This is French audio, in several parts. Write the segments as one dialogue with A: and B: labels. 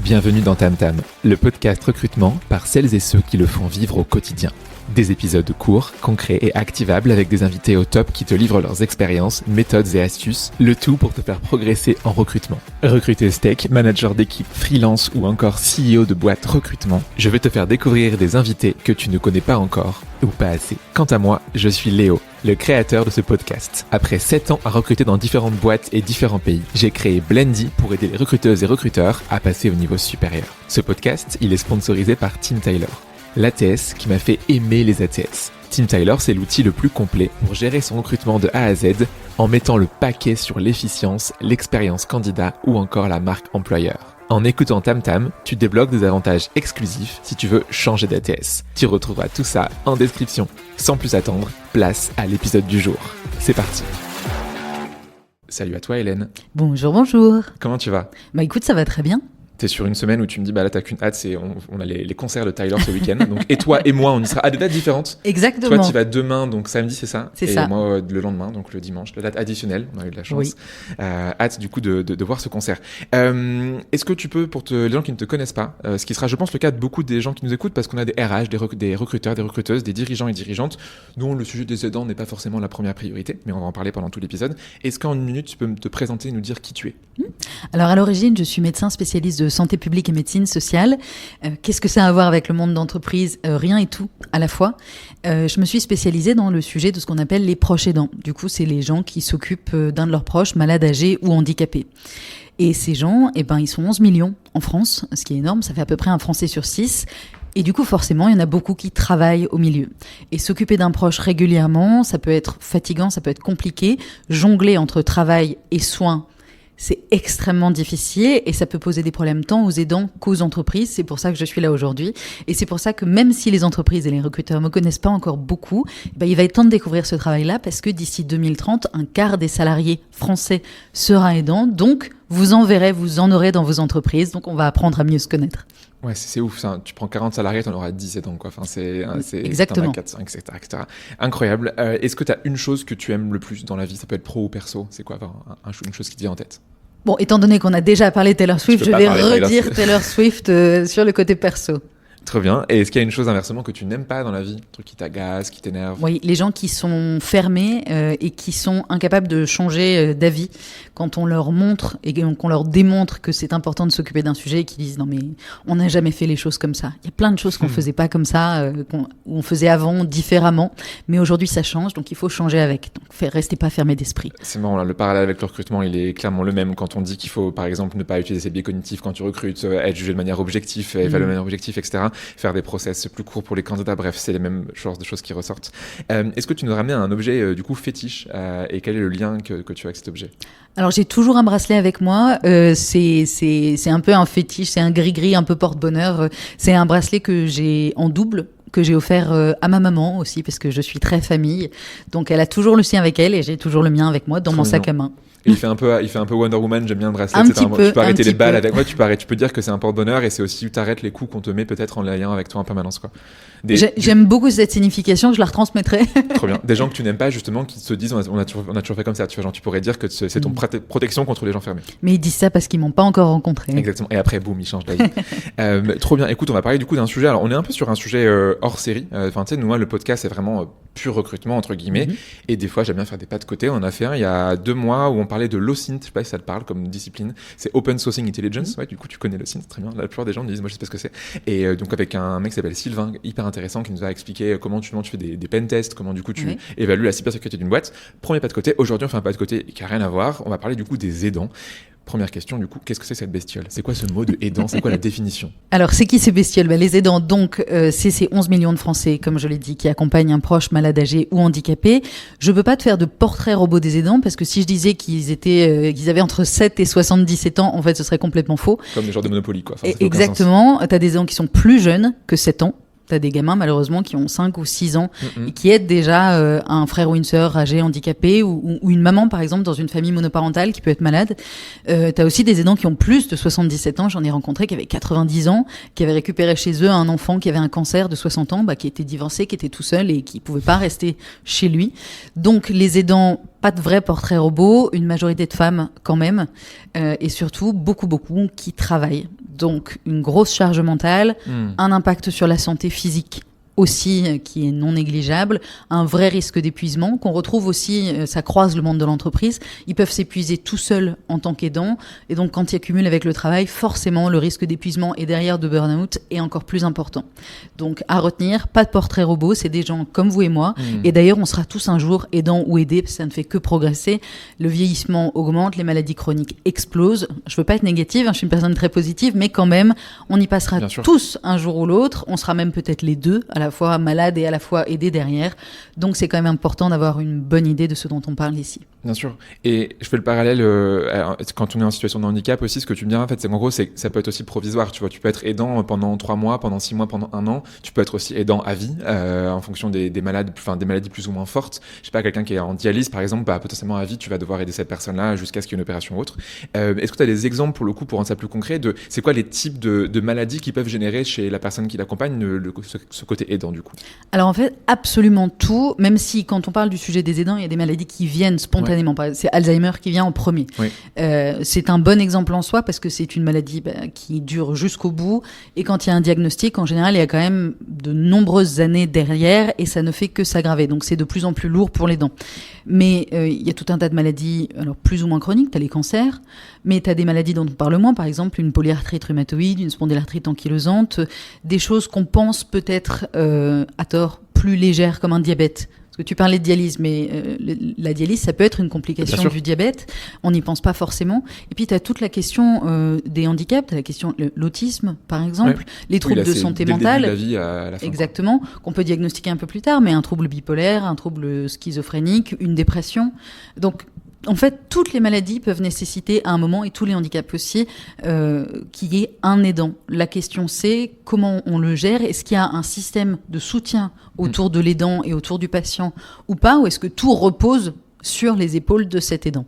A: Bienvenue dans Tam Tam, le podcast recrutement par celles et ceux qui le font vivre au quotidien. Des épisodes courts, concrets et activables avec des invités au top qui te livrent leurs expériences, méthodes et astuces, le tout pour te faire progresser en recrutement. Recruteuse tech, manager d'équipe, freelance ou encore CEO de boîte recrutement, je vais te faire découvrir des invités que tu ne connais pas encore ou pas assez. Quant à moi, je suis Léo, le créateur de ce podcast. Après 7 ans à recruter dans différentes boîtes et différents pays, j'ai créé Blendy pour aider les recruteuses et recruteurs à passer au niveau supérieur. Ce podcast, il est sponsorisé par Team Tyler, l'ATS qui m'a fait aimer les ATS. Team Tyler, c'est l'outil le plus complet pour gérer son recrutement de A à Z en mettant le paquet sur l'efficience, l'expérience candidat ou encore la marque employeur. En écoutant Tam Tam, tu débloques des avantages exclusifs si tu veux changer d'ATS. Tu retrouveras tout ça en description. Sans plus attendre, place à l'épisode du jour. C'est parti. Salut à toi Hélène.
B: Bonjour.
A: Comment tu vas ?
B: Bah écoute, ça va très bien.
A: T'es sur une semaine où tu me dis bah là t'as qu'une hâte, c'est on a les concerts de Tyler ce week-end. Donc et toi et moi on y sera à des dates différentes.
B: Exactement.
A: Toi tu vas demain donc samedi c'est ça.
B: C'est
A: et
B: ça.
A: Moi le lendemain donc le dimanche, la date additionnelle. On a eu de la chance. Oui. Hâte du coup de voir ce concert. Est-ce que tu peux pour les gens qui ne te connaissent pas, ce qui sera je pense le cas de beaucoup des gens qui nous écoutent parce qu'on a des RH, des recruteurs, des recruteuses, des dirigeants et dirigeantes dont le sujet des aidants n'est pas forcément la première priorité, mais on va en parler pendant tout l'épisode. Est-ce qu'en une minute tu peux te présenter et nous dire qui tu es ?
B: Alors à l'origine je suis médecin spécialiste de santé publique et médecine sociale. Qu'est-ce que ça a à voir avec le monde d'entreprise ? Rien et tout à la fois. Je me suis spécialisée dans le sujet de ce qu'on appelle les proches aidants. Du coup, c'est les gens qui s'occupent d'un de leurs proches, malades, âgés ou handicapés. Et ces gens, ils sont 11 millions en France, ce qui est énorme. Ça fait à peu près un Français sur 6. Et du coup, forcément, il y en a beaucoup qui travaillent au milieu. Et s'occuper d'un proche régulièrement, ça peut être fatigant, ça peut être compliqué. Jongler entre travail et soins, c'est extrêmement difficile et ça peut poser des problèmes tant aux aidants qu'aux entreprises. C'est pour ça que je suis là aujourd'hui. Et c'est pour ça que même si les entreprises et les recruteurs ne me connaissent pas encore beaucoup, il va être temps de découvrir ce travail-là parce que d'ici 2030, un quart des salariés français sera aidant. Donc, vous en aurez dans vos entreprises. Donc, on va apprendre à mieux se connaître.
A: Ouais, c'est ouf. Ça. Tu prends 40 salariés, tu en auras 10 aidants, quoi. Enfin, c'est
B: exactement.
A: T'en as 4, 5, etc. Incroyable. Est-ce que tu as une chose que tu aimes le plus dans la vie ? Ça peut être pro ou perso. C'est quoi une chose qui te vient en tête ?
B: Bon, étant donné qu'on a déjà parlé de Taylor Swift, je vais redire Taylor Swift sur le côté perso.
A: Très bien. Et est-ce qu'il y a une chose inversement que tu n'aimes pas dans la vie ? Un truc qui t'agace, qui t'énerve ?
B: Oui, les gens qui sont fermés et qui sont incapables de changer d'avis quand on leur montre et qu'on leur démontre que c'est important de s'occuper d'un sujet et qui disent non mais on n'a jamais fait les choses comme ça. Il y a plein de choses qu'on faisait pas comme ça, qu'on faisait avant différemment, mais aujourd'hui ça change, donc il faut changer avec. Donc restez pas fermés d'esprit.
A: C'est marrant là, le parallèle avec le recrutement il est clairement le même quand on dit qu'il faut par exemple ne pas utiliser ses biais cognitifs quand tu recrutes, être jugé de manière objective, évaluer de manière objective, etc. Faire des process plus courts pour les candidats, bref, c'est les mêmes genres de choses qui ressortent. Est-ce que tu nous ramènes un objet du coup fétiche et quel est le lien que tu as avec cet objet ?
B: Alors j'ai toujours un bracelet avec moi, c'est un peu un fétiche, c'est un gris-gris un peu porte-bonheur, c'est un bracelet que j'ai en double, que j'ai offert à ma maman aussi parce que je suis très famille, donc elle a toujours le sien avec elle et j'ai toujours le mien avec moi dans mon sac à main.
A: Et il fait un peu Wonder Woman, j'aime bien le bracelet,
B: etc.
A: Tu peux arrêter les balles avec moi, tu peux dire que c'est un porte-bonheur et c'est aussi où t'arrêtes les coups qu'on te met peut-être en lien avec toi en permanence, quoi.
B: J'aime beaucoup cette signification, je la retransmettrai.
A: Trop bien. Des gens que tu n'aimes pas justement qui se disent on a toujours fait comme ça, tu vois, genre tu pourrais dire que c'est ton protection contre les gens fermés.
B: Mais ils disent ça parce qu'ils m'ont pas encore rencontré.
A: Exactement. Et après boum, ils changent d'avis. Trop bien. Écoute, on va parler du coup d'un sujet. Alors on est un peu sur un sujet hors série. Enfin tu sais, nous le podcast c'est vraiment pur recrutement entre guillemets. Et des fois j'aime bien faire des pas de côté. On en a fait un il y a 2 mois où on parlait de l'OSINT. Je sais pas si ça te parle comme discipline. C'est Open Sourcing Intelligence. Ouais, du coup tu connais l'OSINT très bien. La plupart des gens me disent moi je sais pas ce que c'est. Et donc avec un mec qui s'appelle Sylvain, hyper intéressant, qui nous a expliqué comment tu fais des pen tests, comment du coup tu évalues la cybersécurité d'une boîte. Premier pas de côté. Aujourd'hui on fait un pas de côté qui a rien à voir. On va parler du coup des aidants. Première question, du coup, qu'est-ce que c'est cette bestiole ? C'est quoi ce mot de aidant ? C'est quoi la définition ?
B: Alors, c'est qui ces bestioles ? Les aidants, donc, c'est ces 11 millions de Français, comme je l'ai dit, qui accompagnent un proche malade, âgé ou handicapé. Je peux pas te faire de portrait robot des aidants, parce que si je disais qu'ils avaient entre 7 et 77 ans, en fait, ce serait complètement faux.
A: Comme les genres de Monopoly, quoi.
B: Enfin, exactement. T'as des aidants qui sont plus jeunes que 7 ans. T'as des gamins, malheureusement, qui ont 5 ou 6 ans et qui aident déjà un frère ou une sœur âgé, handicapé ou une maman, par exemple, dans une famille monoparentale qui peut être malade. T'as aussi des aidants qui ont plus de 77 ans. J'en ai rencontré qui avaient 90 ans, qui avaient récupéré chez eux un enfant qui avait un cancer de 60 ans, qui était divorcé, qui était tout seul et qui pouvait pas rester chez lui. Donc, les aidants pas de vrai portrait robot, une majorité de femmes quand même, et surtout beaucoup qui travaillent. Donc une grosse charge mentale, un impact sur la santé physique aussi qui est non négligeable, un vrai risque d'épuisement qu'on retrouve aussi, ça croise le monde de l'entreprise. Ils peuvent s'épuiser tout seuls en tant qu'aidants, et donc quand ils accumulent avec le travail, forcément le risque d'épuisement et derrière de burn-out est encore plus important. Donc à retenir, pas de portrait robot, c'est des gens comme vous et moi, et d'ailleurs on sera tous un jour aidants ou aidés, parce que ça ne fait que progresser. Le vieillissement augmente, les maladies chroniques explosent. Je veux pas être négative, je suis une personne très positive, mais quand même, on y passera tous un jour ou l'autre, on sera même peut-être les deux, à la fois malade et à la fois aidé derrière. Donc c'est quand même important d'avoir une bonne idée de ce dont on parle ici.
A: Bien sûr. Et je fais le parallèle quand on est en situation de handicap aussi, ce que tu me dis en fait, c'est qu'en gros, ça peut être aussi provisoire. Tu vois, tu peux être aidant pendant 3 mois, pendant 6 mois, pendant 1 an. Tu peux être aussi aidant à vie, en fonction des maladies plus ou moins fortes. Je sais pas, quelqu'un qui est en dialyse par exemple, potentiellement à vie, tu vas devoir aider cette personne-là jusqu'à ce qu'il y ait une opération ou autre. Est-ce que tu as des exemples pour le coup, pour rendre ça plus concret, de c'est quoi les types de maladies qui peuvent générer chez la personne qui l'accompagne ce côté aidant du coup?
B: Alors en fait, absolument tout, même si quand on parle du sujet des aidants, il y a des maladies qui viennent spontanément. C'est Alzheimer qui vient en premier. Oui. C'est un bon exemple en soi parce que c'est une maladie qui dure jusqu'au bout, et quand il y a un diagnostic, en général, il y a quand même de nombreuses années derrière et ça ne fait que s'aggraver. Donc c'est de plus en plus lourd pour les dents. Mais il y a tout un tas de maladies, alors plus ou moins chroniques, tu as les cancers, mais tu as des maladies dont on parle moins, par exemple une polyarthrite rhumatoïde, une spondylarthrite ankylosante, des choses qu'on pense peut-être à tort plus légères comme un diabète. Parce que tu parlais de dialyse, mais la dialyse, ça peut être une complication du diabète. On n'y pense pas forcément. Et puis, tu as toute la question des handicaps. Tu as la question de l'autisme, par exemple, les troubles de santé mentale.
A: Dès le début de la vie à la fin.
B: Exactement, qu'on peut diagnostiquer un peu plus tard, mais un trouble bipolaire, un trouble schizophrénique, une dépression. Donc, en fait, toutes les maladies peuvent nécessiter à un moment, et tous les handicaps aussi, qu'il y ait un aidant. La question, c'est comment on le gère. Est-ce qu'il y a un système de soutien autour de l'aidant et autour du patient ou pas, ou est-ce que tout repose sur les épaules de cet aidant?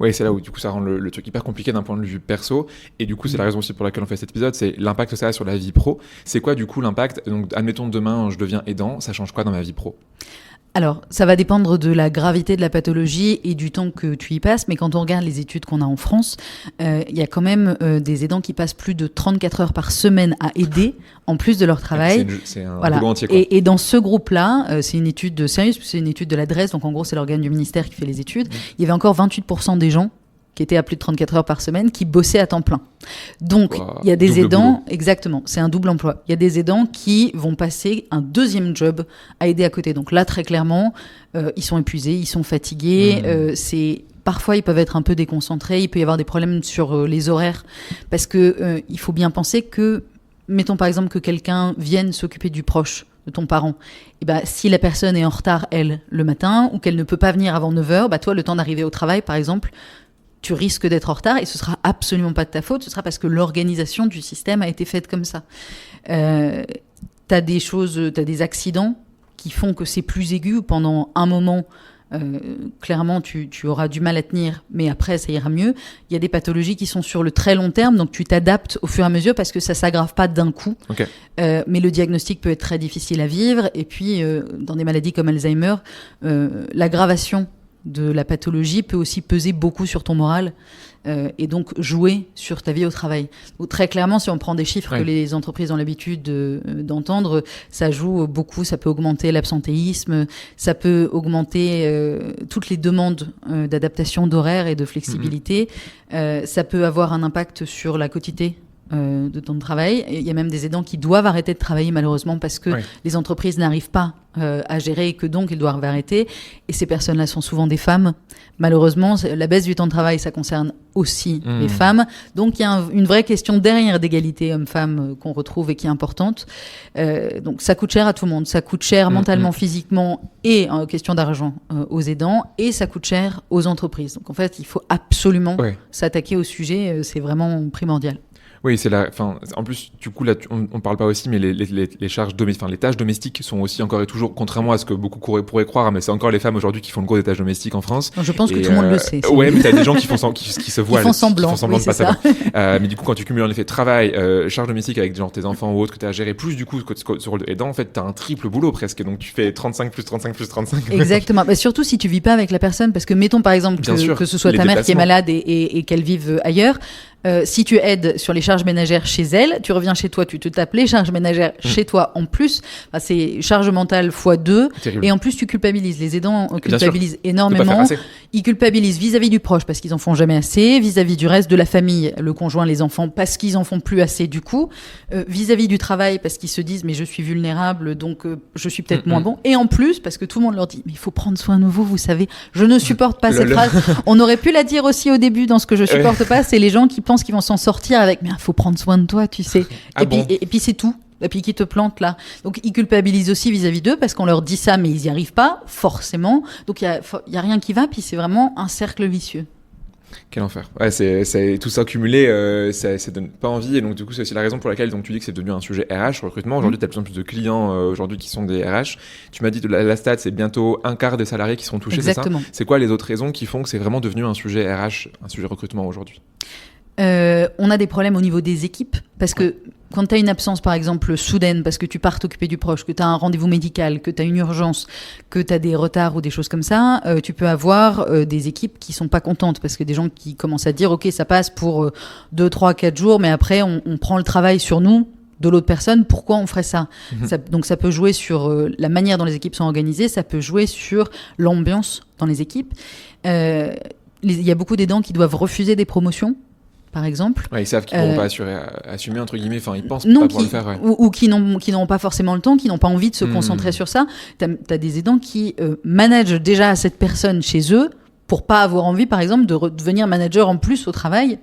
A: Oui, c'est là où du coup ça rend le truc hyper compliqué d'un point de vue perso, et du coup c'est la raison aussi pour laquelle on fait cet épisode, c'est l'impact que ça a sur la vie pro. C'est quoi du coup l'impact? Donc admettons demain je deviens aidant, ça change quoi dans ma vie pro?
B: Alors, ça va dépendre de la gravité de la pathologie et du temps que tu y passes, mais quand on regarde les études qu'on a en France, il y a quand même des aidants qui passent plus de 34 heures par semaine à aider, en plus de leur travail.
A: C'est un boulot entier, quoi.
B: Et dans ce groupe-là, c'est une étude sérieuse, c'est une étude de la DREES, donc en gros c'est l'organe du ministère qui fait les études, il y avait encore 28% des gens qui étaient à plus de 34 heures par semaine, qui bossaient à temps plein. Donc, il y a des aidants, boulot. Exactement, c'est un double emploi. Il y a des aidants qui vont passer un deuxième job à aider à côté. Donc là, très clairement, ils sont épuisés, ils sont fatigués, parfois, ils peuvent être un peu déconcentrés, il peut y avoir des problèmes sur les horaires, parce que il faut bien penser que, mettons par exemple que quelqu'un vienne s'occuper du proche de ton parent, et si la personne est en retard, elle, le matin, ou qu'elle ne peut pas venir avant 9h, toi, le temps d'arriver au travail, par exemple, tu risques d'être en retard, et ce sera absolument pas de ta faute, ce sera parce que l'organisation du système a été faite comme ça. T'as des accidents qui font que c'est plus aigu pendant un moment. Clairement, tu auras du mal à tenir, mais après, ça ira mieux. Il y a des pathologies qui sont sur le très long terme, donc tu t'adaptes au fur et à mesure parce que ça s'aggrave pas d'un coup. Okay. Mais le diagnostic peut être très difficile à vivre. Et puis, dans des maladies comme Alzheimer, l'aggravation de la pathologie peut aussi peser beaucoup sur ton moral et donc jouer sur ta vie au travail. Donc, très clairement, si on prend des chiffres que les entreprises ont l'habitude d'entendre, ça joue beaucoup, ça peut augmenter l'absentéisme, ça peut augmenter toutes les demandes d'adaptation d'horaire et de flexibilité, ça peut avoir un impact sur la quotité de temps de travail. Il y a même des aidants qui doivent arrêter de travailler malheureusement parce que les entreprises n'arrivent pas à gérer et que donc ils doivent arrêter. Et ces personnes-là sont souvent des femmes. Malheureusement, la baisse du temps de travail, ça concerne aussi les femmes. Donc il y a une vraie question derrière d'égalité homme-femme qu'on retrouve et qui est importante. Donc ça coûte cher à tout le monde. Ça coûte cher mentalement, physiquement et en question d'argent aux aidants, et ça coûte cher aux entreprises. Donc en fait, il faut absolument s'attaquer au sujet. C'est vraiment primordial.
A: Oui, en plus, du coup, là, on parle pas aussi, mais les charges domestiques, les tâches domestiques sont aussi encore et toujours, contrairement à ce que beaucoup pourraient croire, mais c'est encore les femmes aujourd'hui qui font le gros des tâches domestiques en France.
B: Non, je pense que tout le monde le sait.
A: Ouais, mais t'as des gens qui se voilent,
B: qui font semblant
A: de pas savoir. Mais du coup, quand tu cumules en effet travail, charges domestiques avec genre tes enfants ou autres que t'as à gérer, plus du coup sur le aidant, en fait, t'as un triple boulot presque. Donc tu fais 35 plus 35 plus 35.
B: Exactement. Mais surtout si tu vis pas avec la personne, parce que mettons par exemple que ce soit ta mère qui est malade et qu'elle vive ailleurs. Si tu aides sur les charges ménagères chez elle, tu reviens chez toi, tu te tapes les charges ménagères chez toi en plus. C'est charge mentale x2.
A: Terrible.
B: Et en plus, tu culpabilises. Les aidants culpabilisent énormément. Ils culpabilisent vis-à-vis du proche parce qu'ils en font jamais assez, vis-à-vis du reste de la famille, le conjoint, les enfants, parce qu'ils en font plus assez du coup, vis-à-vis du travail parce qu'ils se disent mais je suis vulnérable donc je suis peut-être moins bon. Et en plus parce que tout le monde leur dit mais il faut prendre soin de vous savez. Je ne supporte pas cette phrase. On aurait pu la dire aussi au début dans ce que je supporte pas, c'est les gens qui pensent qu'ils vont s'en sortir avec mais il faut prendre soin de toi, tu sais. Et puis c'est tout. Et puis qui te plantent là. Donc ils culpabilisent aussi vis-à-vis d'eux parce qu'on leur dit ça mais ils n'y arrivent pas forcément. Donc il y a rien qui va, puis c'est vraiment un cercle vicieux.
A: Quel enfer. Ouais, c'est tout ça cumulé, ça donne pas envie. Et donc, du coup, c'est aussi la raison pour laquelle donc, tu dis que c'est devenu un sujet RH, recrutement. Aujourd'hui, tu as de plus en plus de clients aujourd'hui qui sont des RH. Tu m'as dit que la stat, c'est bientôt un quart des salariés qui seront touchés.
B: Exactement.
A: C'est ça. C'est quoi les autres raisons qui font que c'est vraiment devenu un sujet RH, un sujet recrutement aujourd'hui?
B: On a des problèmes au niveau des équipes parce que quand tu as une absence par exemple soudaine parce que tu pars t'occuper du proche, que tu as un rendez-vous médical, que tu as une urgence, que tu as des retards ou des choses comme ça, tu peux avoir des équipes qui sont pas contentes parce que des gens qui commencent à dire ok ça passe pour 2, 3, 4 jours mais après on prend le travail sur nous de l'autre personne, pourquoi on ferait ça, donc ça peut jouer sur la manière dont les équipes sont organisées, ça peut jouer sur l'ambiance dans les équipes. Il y a beaucoup d'aidants qui doivent refuser des promotions par exemple.
A: Ouais, ils savent qu'ils ne pourront pas assumer, entre guillemets, enfin, ils pensent pas pouvoir le faire. Ouais.
B: Ou qui n'ont pas forcerement le temps, qui n'ont pas envie de se concentrer sur ça. T'as des aidants qui managent déjà cette personne chez eux pour pas avoir envie, par exemple, de devenir manager en plus au travail.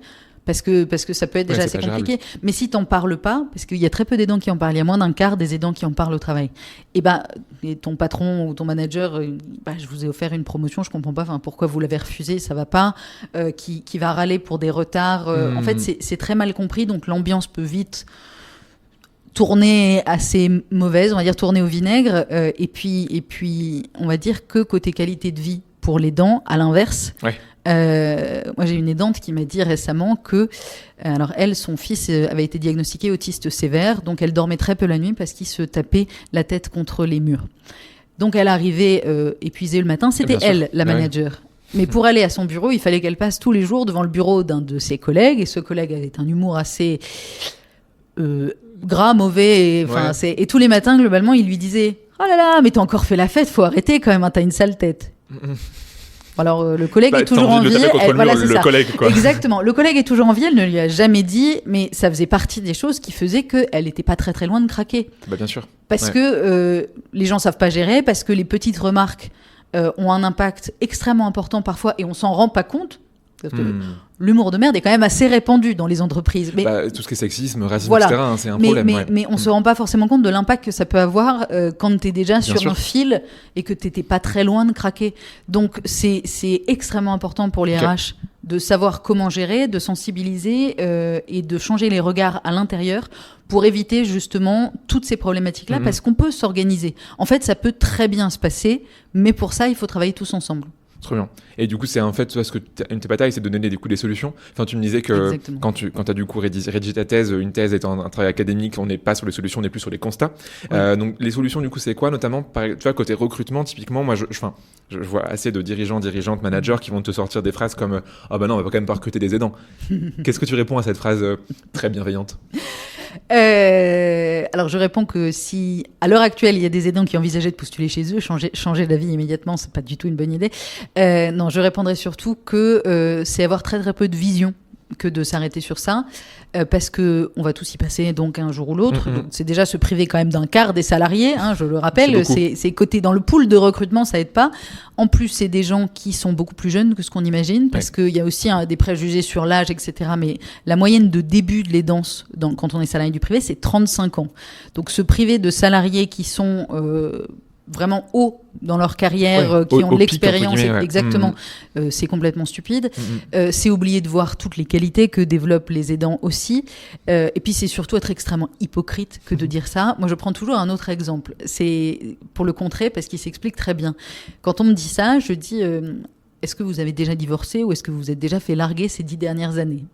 B: Parce que ça peut être déjà assez compliqué. Mais si t'en parles pas, parce qu'il y a très peu d'aidants qui en parlent, il y a moins d'un quart des aidants qui en parlent au travail. Et ton patron ou ton manager, je vous ai offert une promotion, je comprends pas, pourquoi vous l'avez refusé, ça va pas, qui va râler pour des retards. En fait, c'est très mal compris, donc l'ambiance peut vite tourner assez mauvaise, on va dire tourner au vinaigre. Et puis, on va dire que côté qualité de vie pour l'aidant, à l'inverse.
A: Ouais.
B: Moi j'ai une aidante qui m'a dit récemment que alors elle, son fils avait été diagnostiqué autiste sévère, donc elle dormait très peu la nuit parce qu'il se tapait la tête contre les murs. Donc elle arrivait épuisée le matin, c'était elle la manager. Mais pour aller à son bureau, il fallait qu'elle passe tous les jours devant le bureau d'un de ses collègues, et ce collègue avait un humour assez gras, mauvais, et tous les matins globalement il lui disait oh là là mais t'as encore fait la fête, faut arrêter quand même, hein, t'as une sale tête. Alors le collègue est toujours en vie. Exactement. Le collègue est toujours en vie. Elle ne lui a jamais dit, mais ça faisait partie des choses qui faisaient qu'elle n'était pas très très loin de craquer.
A: Bien sûr.
B: Parce que les gens savent pas gérer, parce que les petites remarques ont un impact extrêmement important parfois et on s'en rend pas compte. Parce que l'humour de merde est quand même assez répandu dans les entreprises. Mais
A: tout ce qui est sexisme, racisme, etc., c'est un problème.
B: Mais on se rend pas forcément compte de l'impact que ça peut avoir quand tu es déjà sur un fil et que tu n'étais pas très loin de craquer. Donc c'est extrêmement important pour les RH de savoir comment gérer, de sensibiliser et de changer les regards à l'intérieur pour éviter justement toutes ces problématiques-là, parce qu'on peut s'organiser. En fait, ça peut très bien se passer, mais pour ça, il faut travailler tous ensemble.
A: Très bien. Et du coup, c'est en fait parce que une de tes batailles, c'est de donner des solutions. Enfin, tu me disais que quand tu as du coup rédigé ta thèse, une thèse étant un travail académique, on n'est pas sur les solutions, on est plus sur les constats. Oui. Donc, les solutions, du coup, c'est quoi, notamment, tu vois, côté recrutement, typiquement, moi, je vois assez de dirigeantes, managers qui vont te sortir des phrases comme ah bah non, on va quand même pas recruter des aidants. Qu'est-ce que tu réponds à cette phrase très bienveillante?
B: Alors je réponds que si à l'heure actuelle il y a des aidants qui envisageaient de postuler chez eux, changer d'avis immédiatement, c'est pas du tout une bonne idée. Non, je répondrai surtout que c'est avoir très très peu de vision que de s'arrêter sur ça, parce que on va tous y passer donc un jour ou l'autre. Donc, c'est déjà se priver quand même d'un quart des salariés, hein, je le rappelle. C'est côté dans le pool de recrutement, ça aide pas. En plus, c'est des gens qui sont beaucoup plus jeunes que ce qu'on imagine, parce qu'il y a aussi des préjugés sur l'âge, etc. Mais la moyenne de début de l'aidance quand on est salarié du privé, c'est 35 ans. Donc se priver de salariés qui sont vraiment haut dans leur carrière,
A: Ouais,
B: qui ont de
A: au pic,
B: l'expérience,
A: entre guillemets, ouais.
B: exactement, c'est complètement stupide.
A: Mhm.
B: C'est oublier de voir toutes les qualités que développent les aidants aussi. Et puis c'est surtout être extrêmement hypocrite que de dire ça. Moi je prends toujours un autre exemple, c'est pour le contrer parce qu'il s'explique très bien. Quand on me dit ça, je dis est-ce que vous avez déjà divorcé ou est-ce que vous vous êtes déjà fait larguer ces 10 dernières années?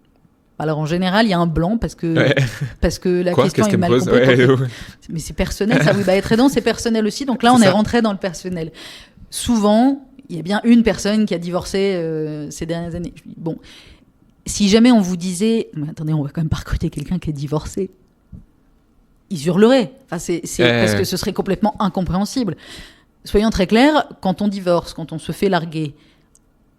B: Alors en général, il y a un blanc parce que la question est mal comprise.
A: Ouais.
B: Mais c'est personnel, ça. Oui, être aidant, c'est personnel aussi. Donc là, on est rentré dans le personnel. Souvent, il y a bien une personne qui a divorcé ces dernières années. Je dis, bon, si jamais on vous disait, mais attendez, on va quand même pas recruter quelqu'un qui est divorcé, ils hurleraient. Enfin, parce que ce serait complètement incompréhensible. Soyons très clairs, quand on divorce, quand on se fait larguer,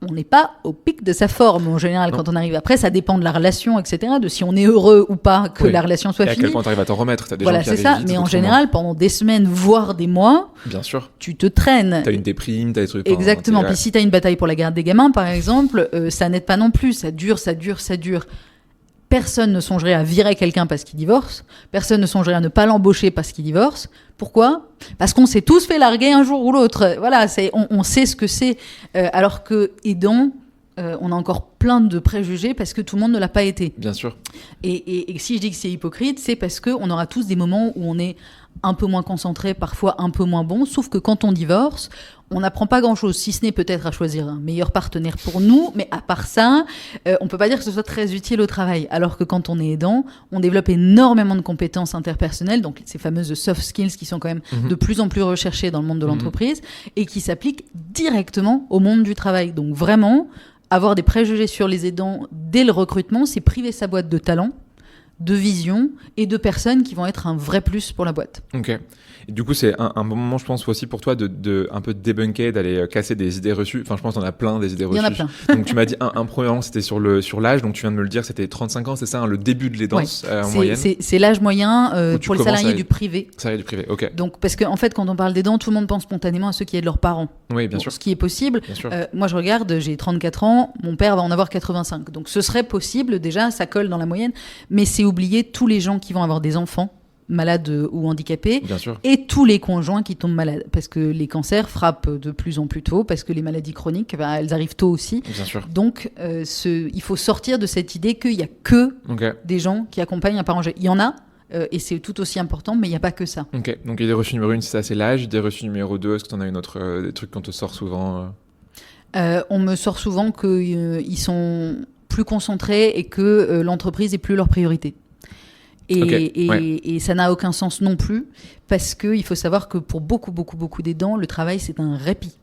B: on n'est pas au pic de sa forme en général quand on arrive. Après, ça dépend de la relation, etc., de si on est heureux ou pas que la relation soit finie.
A: Et à quel point tu arrives à t'en remettre. T'as des
B: voilà,
A: gens qui
B: c'est ça.
A: vite,
B: mais en général, pendant des semaines, voire des mois,
A: bien sûr,
B: tu te traînes.
A: T'as une déprime, t'as des trucs.
B: Exactement. Puis si t'as une bataille pour la garde des gamins, par exemple, ça n'aide pas non plus. Ça dure. Personne ne songerait à virer quelqu'un parce qu'il divorce. Personne ne songerait à ne pas l'embaucher parce qu'il divorce. Pourquoi ? Parce qu'on s'est tous fait larguer un jour ou l'autre. Voilà, on sait ce que c'est. Alors que aidant, on a encore plein de préjugés parce que tout le monde ne l'a pas été.
A: Bien sûr.
B: Et si je dis que c'est hypocrite, c'est parce qu'on aura tous des moments où on est un peu moins concentré, parfois un peu moins bon. Sauf que quand on divorce, on n'apprend pas grand-chose, si ce n'est peut-être à choisir un meilleur partenaire pour nous. Mais à part ça, on peut pas dire que ce soit très utile au travail. Alors que quand on est aidant, on développe énormément de compétences interpersonnelles, donc ces fameuses soft skills qui sont quand même de plus en plus recherchées dans le monde de l'entreprise et qui s'appliquent directement au monde du travail. Donc vraiment, avoir des préjugés sur les aidants dès le recrutement, c'est priver sa boîte de talent, de vision et de personnes qui vont être un vrai plus pour la boîte.
A: Ok. Et du coup, c'est un bon moment, je pense, aussi pour toi de un peu débunker, d'aller casser des idées reçues. Enfin, je pense qu'on a plein des idées reçues.
B: Il y en a plein.
A: Donc, tu m'as dit un premier moment, c'était sur l'âge. Donc, tu viens de me le dire, c'était 35 ans, c'est ça, le début de l'aidance en moyenne.
B: C'est l'âge moyen pour les salariés du privé.
A: Salariés du privé, ok.
B: Donc, parce qu'en fait, quand on parle d'aidants, tout le monde pense spontanément à ceux qui aident leurs parents.
A: Oui, bien sûr.
B: Ce qui est possible.
A: Bien sûr.
B: Moi, je regarde, j'ai 34 ans, mon père va en avoir 85. Donc, ce serait possible, déjà, ça colle dans la moyenne. Mais c'est oublier tous les gens qui vont avoir des enfants malades ou handicapés,
A: bien sûr,
B: et tous les conjoints qui tombent malades, parce que les cancers frappent de plus en plus tôt, parce que les maladies chroniques, elles arrivent tôt aussi.
A: Bien sûr.
B: Donc, il faut sortir de cette idée qu'il n'y a que des gens qui accompagnent un parent âgé. Il y en a, et c'est tout aussi important, mais il n'y a pas que ça.
A: Ok, donc idée reçue numéro 1, c'est ça, c'est l'âge. Idée reçue numéro 2, est-ce que tu en as une autre, des trucs qu'on te sort souvent
B: On me sort souvent qu'ils sont plus concentrés et que l'entreprise n'est plus leur priorité. Et ça n'a aucun sens non plus, parce qu'il faut savoir que pour beaucoup d'aidants, le travail, c'est un répit.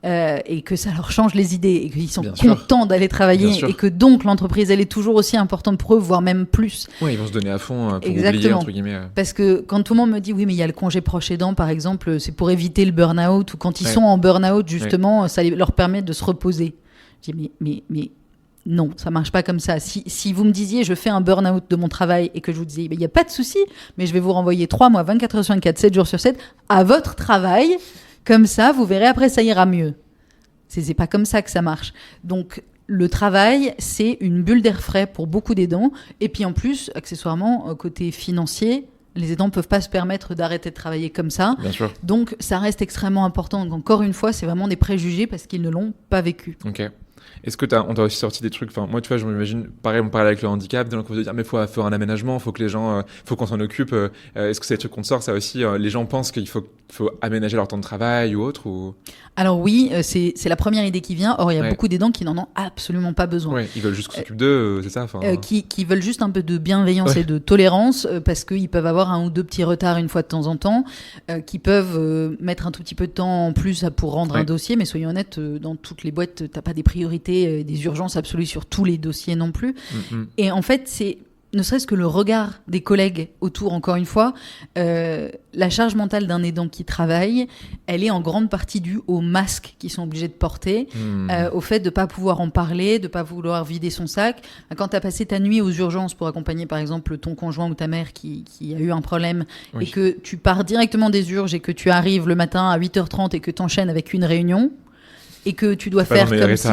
B: Et que ça leur change les idées, et qu'ils sont contents d'aller travailler, et que donc l'entreprise, elle est toujours aussi importante pour eux, voire même plus.
A: Oui, ils vont se donner à fond pour oublier, entre guillemets.
B: Parce que quand tout le monde me dit, oui, mais il y a le congé proche aidant, par exemple, c'est pour éviter le burn-out, ou quand ils sont en burn-out, justement, ça leur permet de se reposer. Je dis, mais non, ça marche pas comme ça. Si vous me disiez, je fais un burn-out de mon travail et que je vous disais, il n'y a pas de souci, mais je vais vous renvoyer 3 mois, 24 heures sur 24, 7 jours sur 7, à votre travail, comme ça, vous verrez, après, ça ira mieux. C'est pas comme ça que ça marche. Donc, le travail, c'est une bulle d'air frais pour beaucoup d'aidants. Et puis, en plus, accessoirement, côté financier, les aidants ne peuvent pas se permettre d'arrêter de travailler comme ça.
A: Bien sûr.
B: Donc, ça reste extrêmement important. Donc, encore une fois, c'est vraiment des préjugés parce qu'ils ne l'ont pas vécu.
A: Ok. Est-ce que on t'a aussi sorti des trucs, enfin moi tu vois, je m'imagine, pareil, on parle avec le handicap, donc on va dire mais faut faire un aménagement, faut que les gens, faut qu'on s'en occupe. Est-ce que c'est des trucs qu'on te sort, ça aussi, les gens pensent qu'il faut aménager leur temps de travail ou autre ou...
B: Alors oui, c'est la première idée qui vient. Or il y a beaucoup d'aidants qui n'en ont absolument pas besoin.
A: Ouais, ils veulent juste qu'on s'occupe d'eux, c'est ça.
B: Qui veulent juste un peu de bienveillance et de tolérance, parce qu'ils peuvent avoir 1 ou 2 petits retards une fois de temps en temps, qui peuvent mettre un tout petit peu de temps en plus pour rendre un dossier. Mais soyons honnêtes, dans toutes les boîtes, t'as pas des priorités, des urgences absolues sur tous les dossiers non plus. Et en fait, c'est ne serait-ce que le regard des collègues autour, encore une fois, la charge mentale d'un aidant qui travaille, elle est en grande partie due aux masques qu'ils sont obligés de porter, au fait de ne pas pouvoir en parler, de ne pas vouloir vider son sac. Quand tu as passé ta nuit aux urgences pour accompagner, par exemple, ton conjoint ou ta mère qui a eu un problème, et que tu pars directement des urgences et que tu arrives le matin à 8h30 et que tu enchaînes avec une réunion, et que tu dois faire comme si...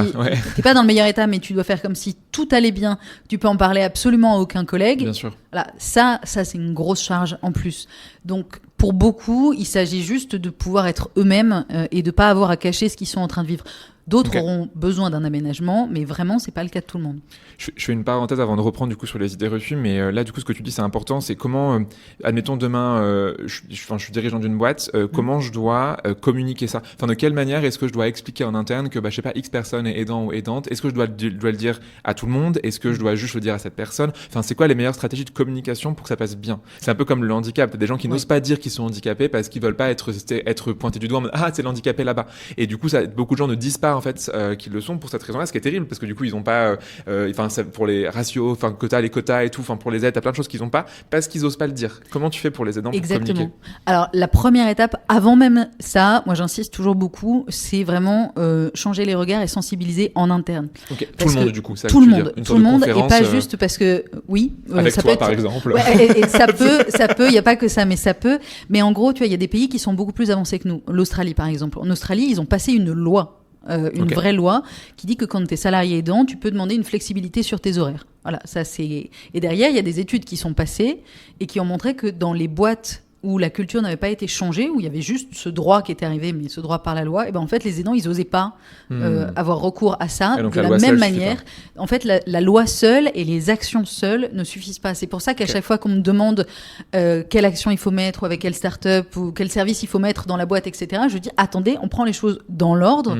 B: T'es pas dans le meilleur état, mais tu dois faire comme si tout allait bien, tu peux en parler absolument à aucun collègue.
A: Bien sûr.
B: Voilà, ça c'est une grosse charge en plus. Donc pour beaucoup, il s'agit juste de pouvoir être eux-mêmes et de pas avoir à cacher ce qu'ils sont en train de vivre. D'autres auront besoin d'un aménagement, mais vraiment, c'est pas le cas de tout le monde.
A: Je fais une parenthèse avant de reprendre du coup sur les idées reçues, mais là du coup ce que tu dis c'est important, c'est comment, admettons demain, je suis dirigeant d'une boîte, comment je dois communiquer ça. Enfin, de quelle manière est-ce que je dois expliquer en interne que je sais pas, X personne est aidant ou aidante. Est-ce que je dois le dire à tout le monde? Est-ce que je dois juste le dire à cette personne? Enfin, c'est quoi les meilleures stratégies de communication pour que ça passe bien? C'est un peu comme le handicap. T'as des gens qui n'osent pas dire qu'ils sont handicapés parce qu'ils veulent pas être pointés du doigt en mode c'est l'handicapé là-bas. Et du coup, beaucoup de gens ne disent pas en fait qu'ils le sont pour cette raison-là, ce qui est terrible parce que du coup ils ont pas, pour les ratios, les quotas et tout, pour les aides, t'as plein de choses qu'ils ont pas parce qu'ils osent pas le dire. Comment tu fais pour les aidants pour communiquer?
B: Alors la première étape, avant même ça, moi j'insiste toujours beaucoup, c'est vraiment changer les regards et sensibiliser en interne.
A: Okay. Tout le monde du coup, ça
B: tout le monde et pas juste parce que
A: avec
B: ça
A: toi
B: peut être,
A: par exemple.
B: Ouais, et ça peut, il y a pas que ça, mais ça peut. Mais en gros, tu vois, il y a des pays qui sont beaucoup plus avancés que nous. L'Australie par exemple. En Australie, ils ont passé une loi. Vraie loi qui dit que quand tu es salarié aidant, tu peux demander une flexibilité sur tes horaires. Voilà, ça c'est. Et derrière, il y a des études qui sont passées et qui ont montré que dans les boîtes où la culture n'avait pas été changée, où il y avait juste ce droit qui était arrivé, mais ce droit par la loi, et ben en fait les aidants ils n'osaient pas avoir recours à ça. De la même manière, en fait la loi seule et les actions seules ne suffisent pas. C'est pour ça qu'à chaque fois qu'on me demande quelle action il faut mettre ou avec quelle start-up ou quel service il faut mettre dans la boîte, etc., je dis attendez, on prend les choses dans l'ordre,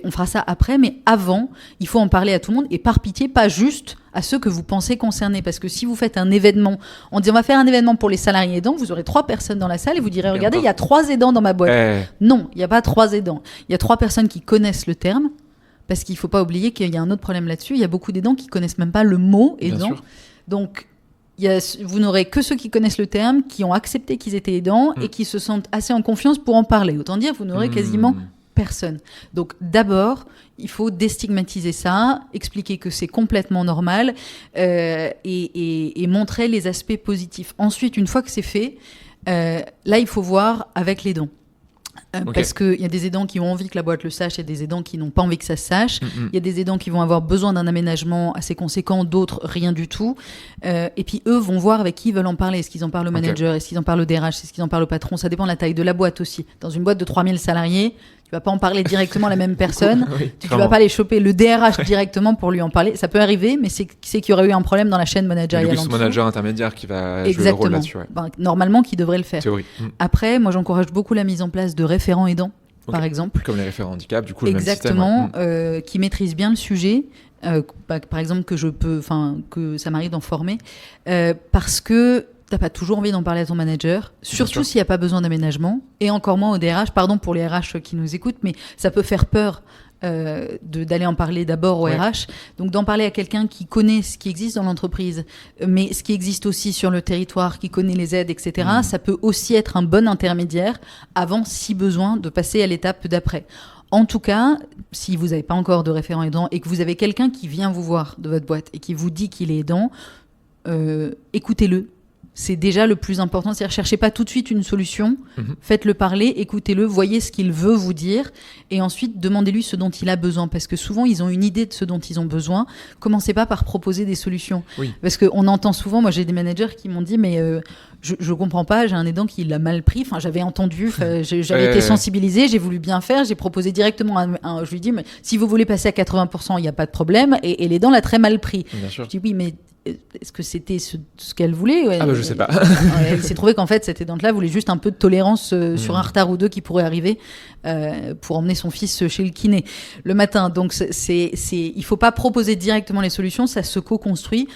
B: on fera ça après, mais avant il faut en parler à tout le monde et par pitié pas juste à ceux que vous pensez concernés. Parce que si vous faites un événement, on dit on va faire un événement pour les salariés aidants, vous aurez 3 personnes dans la salle et vous direz regardez, il y a 3 aidants dans ma boîte. Non, il n'y a pas 3 aidants. Il y a 3 personnes qui connaissent le terme, parce qu'il ne faut pas oublier qu'il y a un autre problème là-dessus. Il y a beaucoup d'aidants qui ne connaissent même pas le mot aidant. Donc, vous n'aurez que ceux qui connaissent le terme, qui ont accepté qu'ils étaient aidants et qui se sentent assez en confiance pour en parler. Autant dire, vous n'aurez quasiment personne. Donc d'abord, il faut déstigmatiser ça, expliquer que c'est complètement normal et montrer les aspects positifs. Ensuite, une fois que c'est fait, là, il faut voir avec les dons. Parce qu'il y a des aidants qui ont envie que la boîte le sache, il y a des aidants qui n'ont pas envie que ça se sache, il y a des aidants qui vont avoir besoin d'un aménagement assez conséquent, d'autres rien du tout. Et puis eux vont voir avec qui ils veulent en parler. Est-ce qu'ils en parlent au manager, est-ce qu'ils en parlent au DRH, est-ce qu'ils en parlent au patron? Ça dépend de la taille de la boîte aussi. Dans une boîte de 3000 salariés, tu vas pas en parler directement à la même personne. Tu vas pas aller choper le DRH directement pour lui en parler. Ça peut arriver, mais c'est qu'il y aurait eu un problème dans la chaîne managériale.
A: C'est le manager intermédiaire qui va jouer le rôle là-dessus.
B: Normalement, qui devrait le faire.
A: Théorie.
B: Après, moi, j'encourage beaucoup la mise en place de référents aidants, par exemple.
A: Comme les référents handicap, du coup,
B: exactement,
A: le même système.
B: Qui maîtrisent bien le sujet. Par exemple, que ça m'arrive d'en former. Parce que t'as pas toujours envie d'en parler à ton manager, surtout s'il n'y a pas besoin d'aménagement, et encore moins au DRH, pardon pour les RH qui nous écoutent, mais ça peut faire peur d'aller en parler d'abord au RH, donc d'en parler à quelqu'un qui connaît ce qui existe dans l'entreprise, mais ce qui existe aussi sur le territoire, qui connaît les aides, etc., ça peut aussi être un bon intermédiaire avant, si besoin, de passer à l'étape d'après. En tout cas, si vous n'avez pas encore de référent aidant et que vous avez quelqu'un qui vient vous voir de votre boîte et qui vous dit qu'il est aidant, écoutez-le. C'est déjà le plus important, c'est-à-dire cherchez pas tout de suite une solution, faites-le parler, écoutez-le, voyez ce qu'il veut vous dire et ensuite demandez-lui ce dont il a besoin parce que souvent ils ont une idée de ce dont ils ont besoin. Commencez pas par proposer des solutions parce qu'on entend souvent, moi j'ai des managers qui m'ont dit mais je comprends pas, j'ai un aidant qui l'a mal pris, j'avais entendu, j'avais été sensibilisée, j'ai voulu bien faire, j'ai proposé directement je lui dis mais si vous voulez passer à 80%, il n'y a pas de problème et l'aidant l'a très mal pris. Je dis oui mais est-ce que c'était ce qu'elle voulait?
A: Je sais pas.
B: Il s'est trouvé qu'en fait, cette aidante-là voulait juste un peu de tolérance sur un retard ou deux qui pourrait arriver pour emmener son fils chez le kiné le matin. Donc, il faut pas proposer directement les solutions, ça se co-construit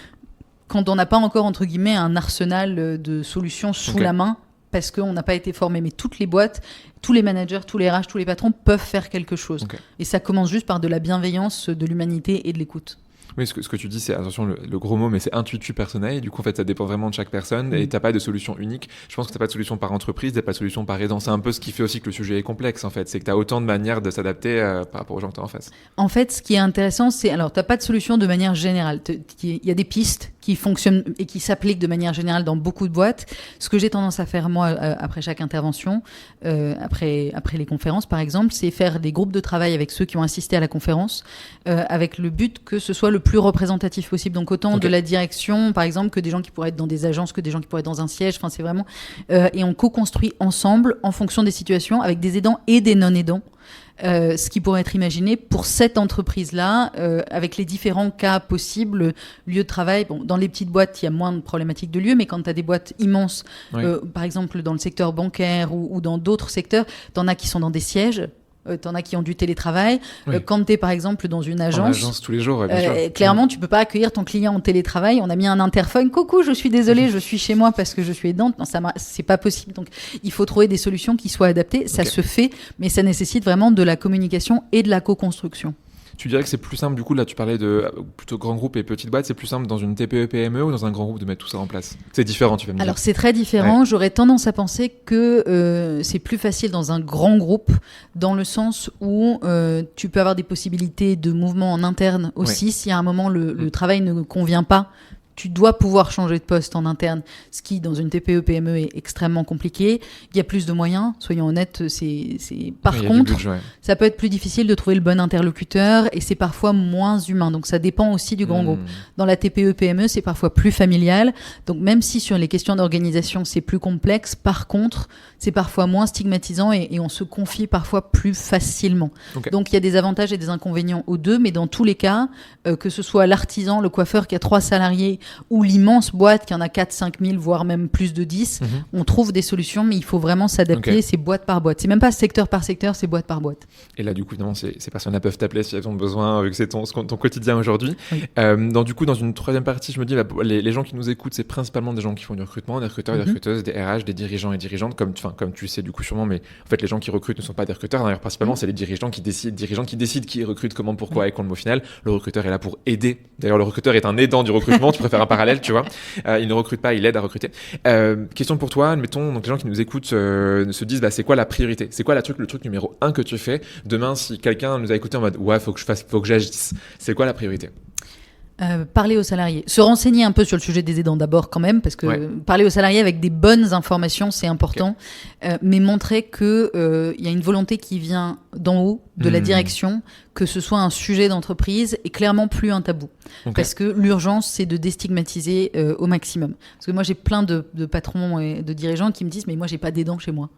B: quand on n'a pas encore, entre guillemets, un arsenal de solutions sous la main parce qu'on n'a pas été formé. Mais toutes les boîtes, tous les managers, tous les RH, tous les patrons peuvent faire quelque chose. Et ça commence juste par de la bienveillance, de l'humanité et de l'écoute.
A: Oui, ce que tu dis, c'est, attention, le gros mot, mais c'est intuitu personnel. Du coup, en fait, ça dépend vraiment de chaque personne et t'as pas de solution unique. Je pense que t'as pas de solution par entreprise, t'as pas de solution par aidant. C'est un peu ce qui fait aussi que le sujet est complexe, en fait. C'est que t'as autant de manières de s'adapter par rapport aux gens que t'as en face.
B: En fait, ce qui est intéressant, c'est, alors, t'as pas de solution de manière générale. Il y a des pistes qui fonctionne et qui s'applique de manière générale dans beaucoup de boîtes. Ce que j'ai tendance à faire moi après chaque intervention, après les conférences par exemple, c'est faire des groupes de travail avec ceux qui ont assisté à la conférence, avec le but que ce soit le plus représentatif possible. Donc autant de la direction par exemple que des gens qui pourraient être dans des agences, que des gens qui pourraient être dans un siège. Enfin c'est vraiment et on co-construit ensemble en fonction des situations avec des aidants et des non-aidants. Ce qui pourrait être imaginé pour cette entreprise-là, avec les différents cas possibles, lieu de travail. Bon, dans les petites boîtes, il y a moins de problématiques de lieu, mais quand tu as des boîtes immenses, par exemple dans le secteur bancaire ou dans d'autres secteurs, tu en as qui sont dans des sièges. T'en as qui ont du télétravail. Quand t'es par exemple dans une agence,
A: en agence tous les jours, bien sûr.
B: Clairement, tu peux pas accueillir ton client en télétravail. On a mis un interphone. Coucou, je suis désolée, je suis chez moi parce que je suis aidante. Non, c'est pas possible. Donc, il faut trouver des solutions qui soient adaptées. Ça se fait, mais ça nécessite vraiment de la communication et de la co-construction.
A: Tu dirais que c'est plus simple, du coup, là tu parlais de plutôt grand groupe et petite boîte, c'est plus simple dans une TPE, PME ou dans un grand groupe de mettre tout ça en place? C'est différent, tu vas me dire.
B: Alors c'est très différent, j'aurais tendance à penser que c'est plus facile dans un grand groupe, dans le sens où tu peux avoir des possibilités de mouvement en interne aussi, si à un moment le travail ne convient pas. Tu dois pouvoir changer de poste en interne, ce qui, dans une TPE, PME, est extrêmement compliqué. Il y a plus de moyens, soyons honnêtes. Par contre, ça peut être plus difficile de trouver le bon interlocuteur et c'est parfois moins humain. Donc, ça dépend aussi du grand groupe. Dans la TPE, PME, c'est parfois plus familial. Donc, même si sur les questions d'organisation, c'est plus complexe, par contre, c'est parfois moins stigmatisant et on se confie parfois plus facilement. Donc, il y a des avantages et des inconvénients aux deux, mais dans tous les cas, que ce soit l'artisan, le coiffeur qui a 3 salariés, ou l'immense boîte qui en a 4-5 000, voire même plus de 10, on trouve des solutions, mais il faut vraiment s'adapter, c'est boîte par boîte. C'est même pas secteur par secteur, c'est boîte par boîte.
A: Et là, du coup, évidemment, ces personnes-là peuvent t'appeler si elles ont besoin, vu que c'est ton quotidien aujourd'hui. Du coup, dans une troisième partie, je me dis, les gens qui nous écoutent, c'est principalement des gens qui font du recrutement, des recruteurs, des recruteuses, des RH, des dirigeants et dirigeantes, comme tu le sais du coup sûrement, mais en fait, les gens qui recrutent ne sont pas des recruteurs. D'ailleurs, principalement, c'est les dirigeants qui décident qui recrutent, comment, pourquoi et quand le mot final. Le recruteur est là pour aider. D'ailleurs, le recruteur est un aidant du recrutement. Tu préfères un parallèle, tu vois. Il ne recrute pas, il aide à recruter. Question pour toi, admettons, donc les gens qui nous écoutent se disent, c'est quoi la priorité? C'est quoi le truc numéro 1 que tu fais? Demain, si quelqu'un nous a écouté en mode, faut que j'agisse. C'est quoi la priorité?
B: Parler aux salariés, se renseigner un peu sur le sujet des aidants d'abord quand même, parce que parler aux salariés avec des bonnes informations, c'est important, mais montrer qu'il y a une volonté qui vient d'en haut, de la direction, que ce soit un sujet d'entreprise et clairement plus un tabou. Parce que l'urgence, c'est de déstigmatiser au maximum. Parce que moi, j'ai plein de patrons et de dirigeants qui me disent « mais moi, j'ai pas d'aidants chez moi ».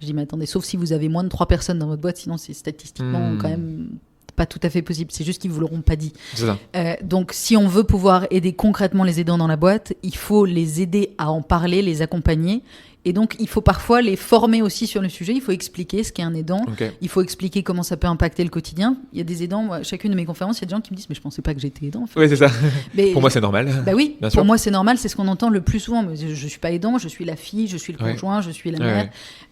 B: Je dis « mais attendez, sauf si vous avez moins de 3 personnes dans votre boîte, sinon c'est statistiquement quand même... pas tout à fait possible, c'est juste qu'ils vous l'auront pas dit.
A: C'est ça.
B: Donc si on veut pouvoir aider concrètement les aidants dans la boîte, il faut les aider à en parler, les accompagner. Et donc, il faut parfois les former aussi sur le sujet. Il faut expliquer ce qu'est un aidant. Il faut expliquer comment ça peut impacter le quotidien. Il y a des aidants, moi, chacune de mes conférences, il y a des gens qui me disent « mais je pensais pas que j'étais aidant. »
A: Oui, c'est ça. Mais, pour moi, c'est normal.
B: Bah oui,
A: bien
B: pour
A: sûr.
B: moi, c'est normal. C'est ce qu'on entend le plus souvent. Je suis pas aidant, je suis la fille, je suis le conjoint, je suis la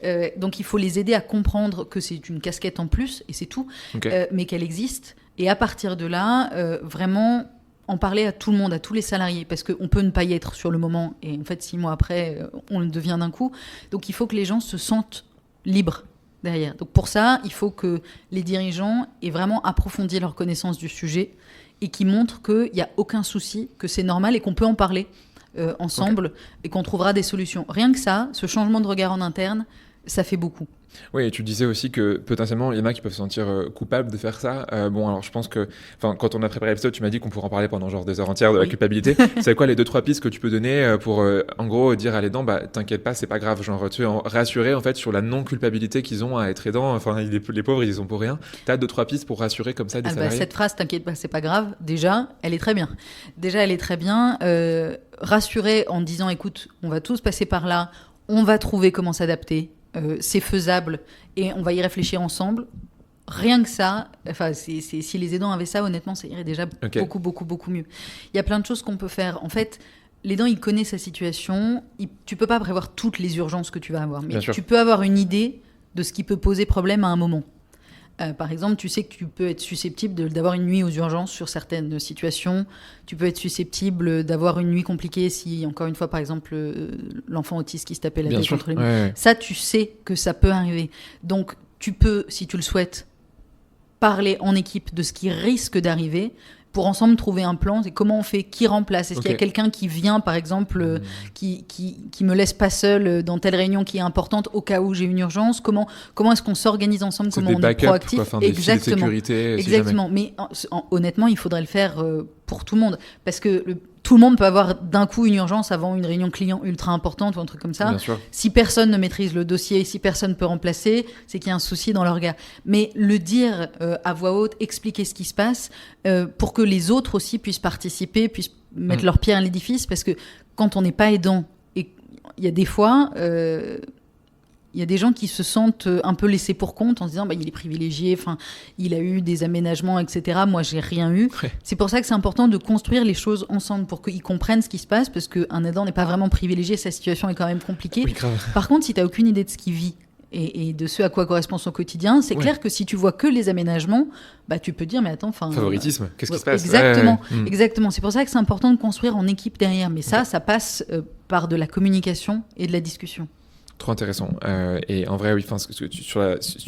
B: mère. Donc, il faut les aider à comprendre que c'est une casquette en plus, et c'est tout, mais qu'elle existe. Et à partir de là, vraiment... en parler à tout le monde, à tous les salariés, parce qu'on peut ne pas y être sur le moment, et en fait, 6 mois après, on le devient d'un coup. Donc, il faut que les gens se sentent libres derrière. Donc, pour ça, il faut que les dirigeants aient vraiment approfondi leur connaissance du sujet et qu'ils montrent qu'il n'y a aucun souci, que c'est normal et qu'on peut en parler ensemble et qu'on trouvera des solutions. Rien que ça, ce changement de regard en interne, ça fait beaucoup.
A: Oui, et tu disais aussi que potentiellement, il y en a qui peuvent se sentir coupables de faire ça. Alors je pense que, quand on a préparé l'épisode, tu m'as dit qu'on pourrait en parler pendant genre des heures entières de la culpabilité. C'est quoi les 2-3 pistes que tu peux donner pour, en gros, dire à l'aidant, t'inquiète pas, c'est pas grave, genre, tu es rassuré en fait sur la non-culpabilité qu'ils ont à être aidants. Enfin, les pauvres, ils y sont pour rien. T'as 2-3 pistes pour rassurer comme ça des salariés.
B: Cette phrase, t'inquiète pas, c'est pas grave, déjà, elle est très bien. Rassurer en disant, écoute, on va tous passer par là, on va trouver comment s'adapter. C'est faisable et on va y réfléchir ensemble. Rien que ça, si les aidants avaient ça, honnêtement, ça irait déjà beaucoup, beaucoup, beaucoup mieux. Il y a plein de choses qu'on peut faire. En fait, l'aidant, il connaît sa situation. Tu peux pas prévoir toutes les urgences que tu vas avoir, mais tu peux avoir une idée de ce qui peut poser problème à un moment. Par exemple, tu sais que tu peux être susceptible d'avoir une nuit aux urgences sur certaines situations. Tu peux être susceptible d'avoir une nuit compliquée si, encore une fois, par exemple, l'enfant autiste qui se tapait la tête contre les murs. Ça, tu sais que ça peut arriver. Donc, tu peux, si tu le souhaites, parler en équipe de ce qui risque d'arriver pour ensemble trouver un plan. C'est comment on fait, qui remplace. Est-ce qu'il y a quelqu'un qui vient, par exemple, qui me laisse pas seule dans telle réunion qui est importante au cas où j'ai une urgence. Comment est-ce qu'on s'organise ensemble, comment on est proactif.
A: Exactement.
B: Exactement. Mais honnêtement, il faudrait le faire pour tout le monde, parce que tout le monde peut avoir d'un coup une urgence avant une réunion client ultra importante ou un truc comme ça.
A: Bien sûr.
B: Si personne ne maîtrise le dossier, si personne peut remplacer, c'est qu'il y a un souci dans l'orga. Mais le dire à voix haute, expliquer ce qui se passe, pour que les autres aussi puissent participer, puissent mettre leur pierre à l'édifice, parce que quand on n'est pas aidant, et il y a des fois... il y a des gens qui se sentent un peu laissés pour compte en se disant il est privilégié, il a eu des aménagements, etc. Moi, j'ai rien eu. Ouais. C'est pour ça que c'est important de construire les choses ensemble pour qu'ils comprennent ce qui se passe, parce qu'un aidant n'est pas vraiment privilégié, sa situation est quand même compliquée. Oui, par contre, si tu n'as aucune idée de ce qu'il vit et de ce à quoi correspond son quotidien, c'est clair que si tu vois que les aménagements, tu peux dire mais attends,
A: favoritisme, qu'est-ce qui se passe?
B: Exactement, exactement. C'est pour ça que c'est important de construire en équipe derrière, mais ça passe par de la communication et de la discussion.
A: Trop intéressant. Et en vrai, oui, tu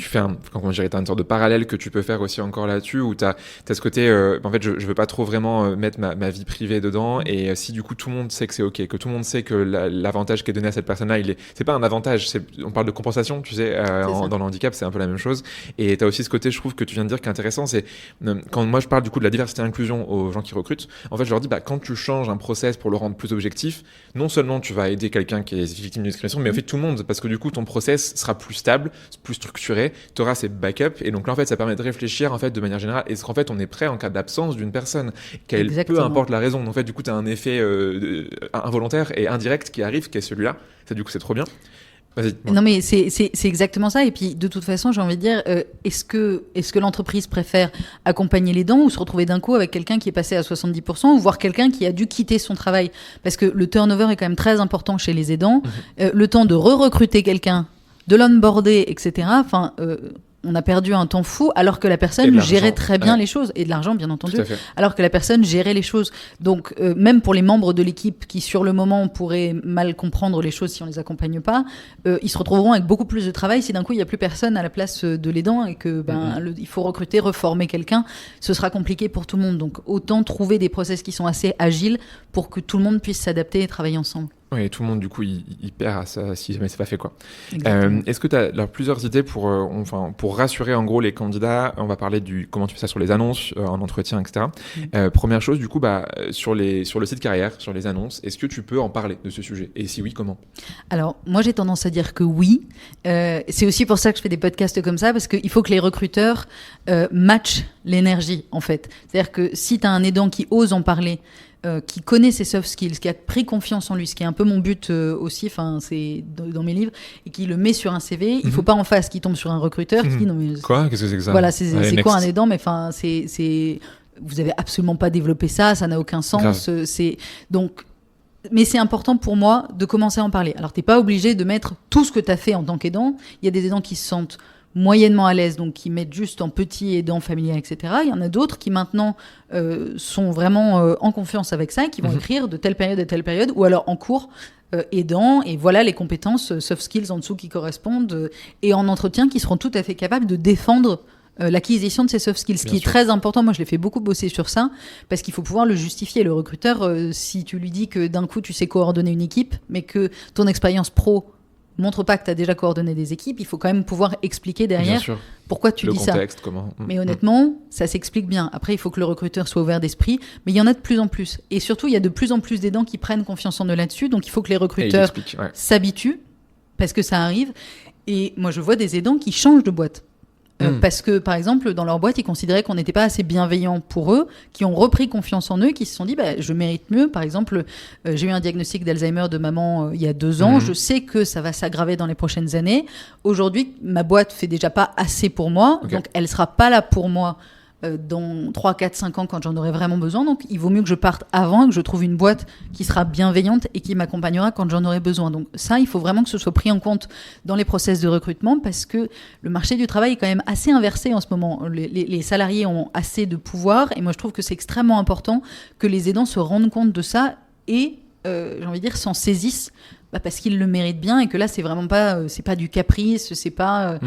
A: fais comment dirais, t'as une sorte de parallèle que tu peux faire aussi encore là-dessus, où t'as ce côté, en fait, je veux pas trop vraiment mettre ma vie privée dedans, et si du coup tout le monde sait que c'est ok, que tout le monde sait que l'avantage qui est donné à cette personne-là, c'est pas un avantage, on parle de compensation, tu sais, dans le handicap, c'est un peu la même chose. Et t'as aussi ce côté, je trouve, que tu viens de dire qui est intéressant, c'est quand moi je parle du coup de la diversité et inclusion aux gens qui recrutent, en fait, je leur dis, quand tu changes un process pour le rendre plus objectif, non seulement tu vas aider quelqu'un qui est victime d'une discrimination, mais en fait tout le monde, parce que du coup ton process sera plus stable, plus structuré, tu auras ces backups, et donc là en fait ça permet de réfléchir en fait de manière générale, est-ce qu'en fait on est prêt en cas d'absence d'une personne, peu importe la raison. Donc en fait du coup tu as un effet involontaire et indirect qui arrive, qui est celui-là, ça du coup c'est trop bien. Vas-y.
B: Non mais c'est exactement ça, et puis de toute façon j'ai envie de dire, est-ce que l'entreprise préfère accompagner les dents ou se retrouver d'un coup avec quelqu'un qui est passé à 70%, ou voir quelqu'un qui a dû quitter son travail, parce que le turnover est quand même très important chez les aidants, le temps de re-recruter quelqu'un, de l'onboarder, etc. On a perdu un temps fou, alors que la personne gérait très bien les choses, et de l'argent bien entendu, alors que la personne gérait les choses. Donc même pour les membres de l'équipe qui sur le moment pourraient mal comprendre les choses si on les accompagne pas, ils se retrouveront avec beaucoup plus de travail si d'un coup il n'y a plus personne à la place de l'aidant, et que il faut recruter, reformer quelqu'un, ce sera compliqué pour tout le monde. Donc autant trouver des process qui sont assez agiles pour que tout le monde puisse s'adapter et travailler ensemble.
A: Oui, et tout le monde, du coup, il perd à ça si jamais c'est pas fait, quoi. Est-ce que tu as plusieurs idées pour rassurer, en gros, les candidats? On va parler comment tu fais ça sur les annonces, en entretien, etc. Première chose, du coup, sur le site carrière, sur les annonces, est-ce que tu peux en parler de ce sujet? Et si oui, comment?
B: Alors, moi, j'ai tendance à dire que oui. C'est aussi pour ça que je fais des podcasts comme ça, parce qu'il faut que les recruteurs matchent l'énergie, en fait. C'est-à-dire que si tu as un aidant qui ose en parler, qui connaît ses soft skills, qui a pris confiance en lui, ce qui est un peu mon but aussi, c'est dans mes livres, et qui le met sur un CV, il faut pas en face qu'il tombe sur un recruteur qui dit non mais
A: quoi, qu'est-ce que c'est que ça?
B: Voilà, c'est quoi un aidant? Mais vous avez absolument pas développé ça n'a aucun sens. Mais c'est important pour moi de commencer à en parler. Alors t'es pas obligé de mettre tout ce que tu as fait en tant qu'aidant. Il y a des aidants qui se sentent moyennement à l'aise, donc qui mettent juste en petit aidant familial, etc. Il y en a d'autres qui maintenant sont vraiment en confiance avec ça, et qui vont écrire de telle période à telle période, ou alors en cours aidant, et voilà les compétences soft skills en dessous qui correspondent, et en entretien qui seront tout à fait capables de défendre l'acquisition de ces soft skills, ce qui est très important. Moi, je l'ai fait beaucoup bosser sur ça, parce qu'il faut pouvoir le justifier. Le recruteur, si tu lui dis que d'un coup, tu sais coordonner une équipe, mais que ton expérience pro montre pas que tu as déjà coordonné des équipes, il faut quand même pouvoir expliquer derrière pourquoi tu dis ça. Le contexte, comment. Mais honnêtement, ça s'explique bien. Après, il faut que le recruteur soit ouvert d'esprit, mais il y en a de plus en plus. Et surtout, il y a de plus en plus d'aidants qui prennent confiance en eux là-dessus, donc il faut que les recruteurs s'habituent, parce que ça arrive. Et moi, je vois des aidants qui changent de boîte. Parce que, par exemple, dans leur boîte, ils considéraient qu'on n'était pas assez bienveillant pour eux, qui ont repris confiance en eux, qui se sont dit je mérite mieux. Par exemple, j'ai eu un diagnostic d'Alzheimer de maman il y a 2 ans. Je sais que ça va s'aggraver dans les prochaines années. Aujourd'hui, ma boîte fait déjà pas assez pour moi, donc elle sera pas là pour moi dans 3, 4, 5 ans quand j'en aurai vraiment besoin. Donc il vaut mieux que je parte avant et que je trouve une boîte qui sera bienveillante et qui m'accompagnera quand j'en aurai besoin. Donc ça, il faut vraiment que ce soit pris en compte dans les process de recrutement, parce que le marché du travail est quand même assez inversé en ce moment. Les salariés ont assez de pouvoir, et moi je trouve que c'est extrêmement important que les aidants se rendent compte de ça et j'ai envie de dire, s'en saisissent parce qu'ils le méritent bien et que là, c'est vraiment pas, c'est pas du caprice, c'est pas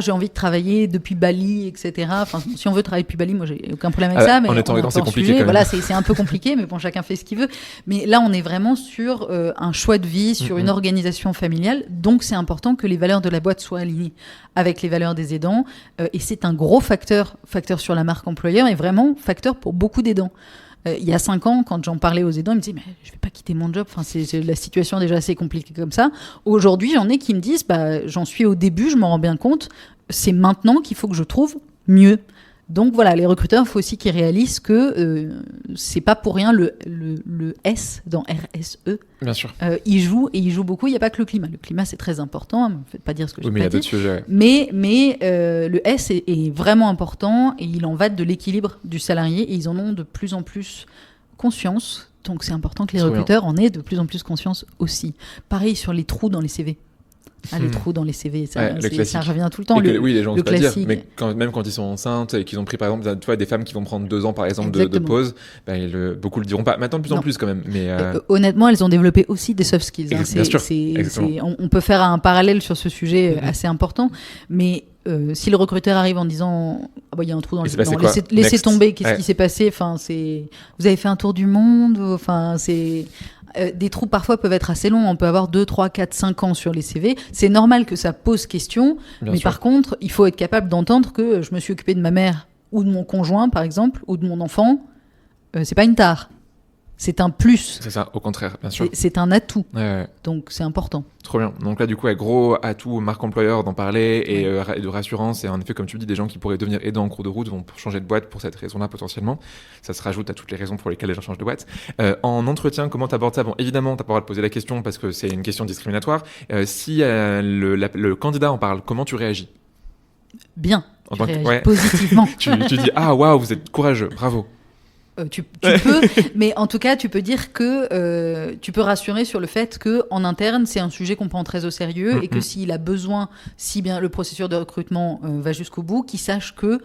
B: j'ai envie de travailler depuis Bali, etc. Enfin, si on veut travailler depuis Bali, moi, j'ai aucun problème avec ça. Mais
A: en étant dedans, c'est compliqué. Quand même.
B: Voilà, c'est un peu compliqué, mais bon, chacun fait ce qu'il veut. Mais là, on est vraiment sur un choix de vie, sur une organisation familiale. Donc, c'est important que les valeurs de la boîte soient alignées avec les valeurs des aidants. Et c'est un gros facteur sur la marque employeur et vraiment facteur pour beaucoup d'aidants. Il y a 5 ans, quand j'en parlais aux aidants, ils me disaient « mais je ne vais pas quitter mon job, enfin, c'est la situation déjà assez compliquée comme ça ». Aujourd'hui, j'en ai qui me disent « j'en suis au début, je m'en rends bien compte, c'est maintenant qu'il faut que je trouve mieux ». Donc voilà, les recruteurs, il faut aussi qu'ils réalisent que c'est pas pour rien le S dans RSE.
A: Bien sûr.
B: Il joue beaucoup. Il n'y a pas que le climat. Le climat, c'est très important. Ne me faites pas dire ce que je
A: mais
B: pas
A: il y a d'autres sujets.
B: Mais le S est vraiment important et il en va de l'équilibre du salarié et ils en ont de plus en plus conscience. Donc c'est important que les recruteurs en aient de plus en plus conscience aussi. Pareil sur les trous dans les CV. Les trous dans les CV, ça revient tout le temps.
A: Oui, les gens ne savent pas dire, mais même quand ils sont enceintes et qu'ils ont pris, par exemple, tu vois, des femmes qui vont prendre 2 ans, par exemple, de pause, beaucoup le diront pas. Maintenant, de plus en plus, quand même. Mais
B: honnêtement, elles ont développé aussi des soft skills.
A: Bien sûr.
B: On peut faire un parallèle sur ce sujet assez important, mais si le recruteur arrive en disant il y a un trou dans le CV, laissez tomber, qu'est-ce qui s'est passé, vous avez fait un tour du monde, des trous parfois peuvent être assez longs, on peut avoir 2, 3, 4, 5 ans sur les CV, c'est normal que ça pose question, mais par contre il faut être capable d'entendre que je me suis occupé de ma mère ou de mon conjoint par exemple, ou de mon enfant, c'est pas une tare, c'est un plus.
A: C'est ça, au contraire, bien sûr.
B: C'est un atout,
A: ouais.
B: Donc c'est important.
A: Trop bien. Donc là, du coup, gros atout marque employeur d'en parler et de rassurance. Et en effet, comme tu dis, des gens qui pourraient devenir aidants en cours de route vont changer de boîte pour cette raison-là potentiellement. Ça se rajoute à toutes les raisons pour lesquelles les gens changent de boîte. En entretien, comment t'abordes ça ? Bon, évidemment, t'as pas le droit de poser la question parce que c'est une question discriminatoire. Si le candidat en parle, comment tu réagis ?
B: Bien. Je réagis positivement.
A: tu dis waouh, vous êtes courageux, bravo.
B: Tu peux, mais en tout cas, tu peux dire que tu peux rassurer sur le fait qu'en interne, c'est un sujet qu'on prend très au sérieux et que s'il a besoin, si bien le processus de recrutement va jusqu'au bout, qu'il sache que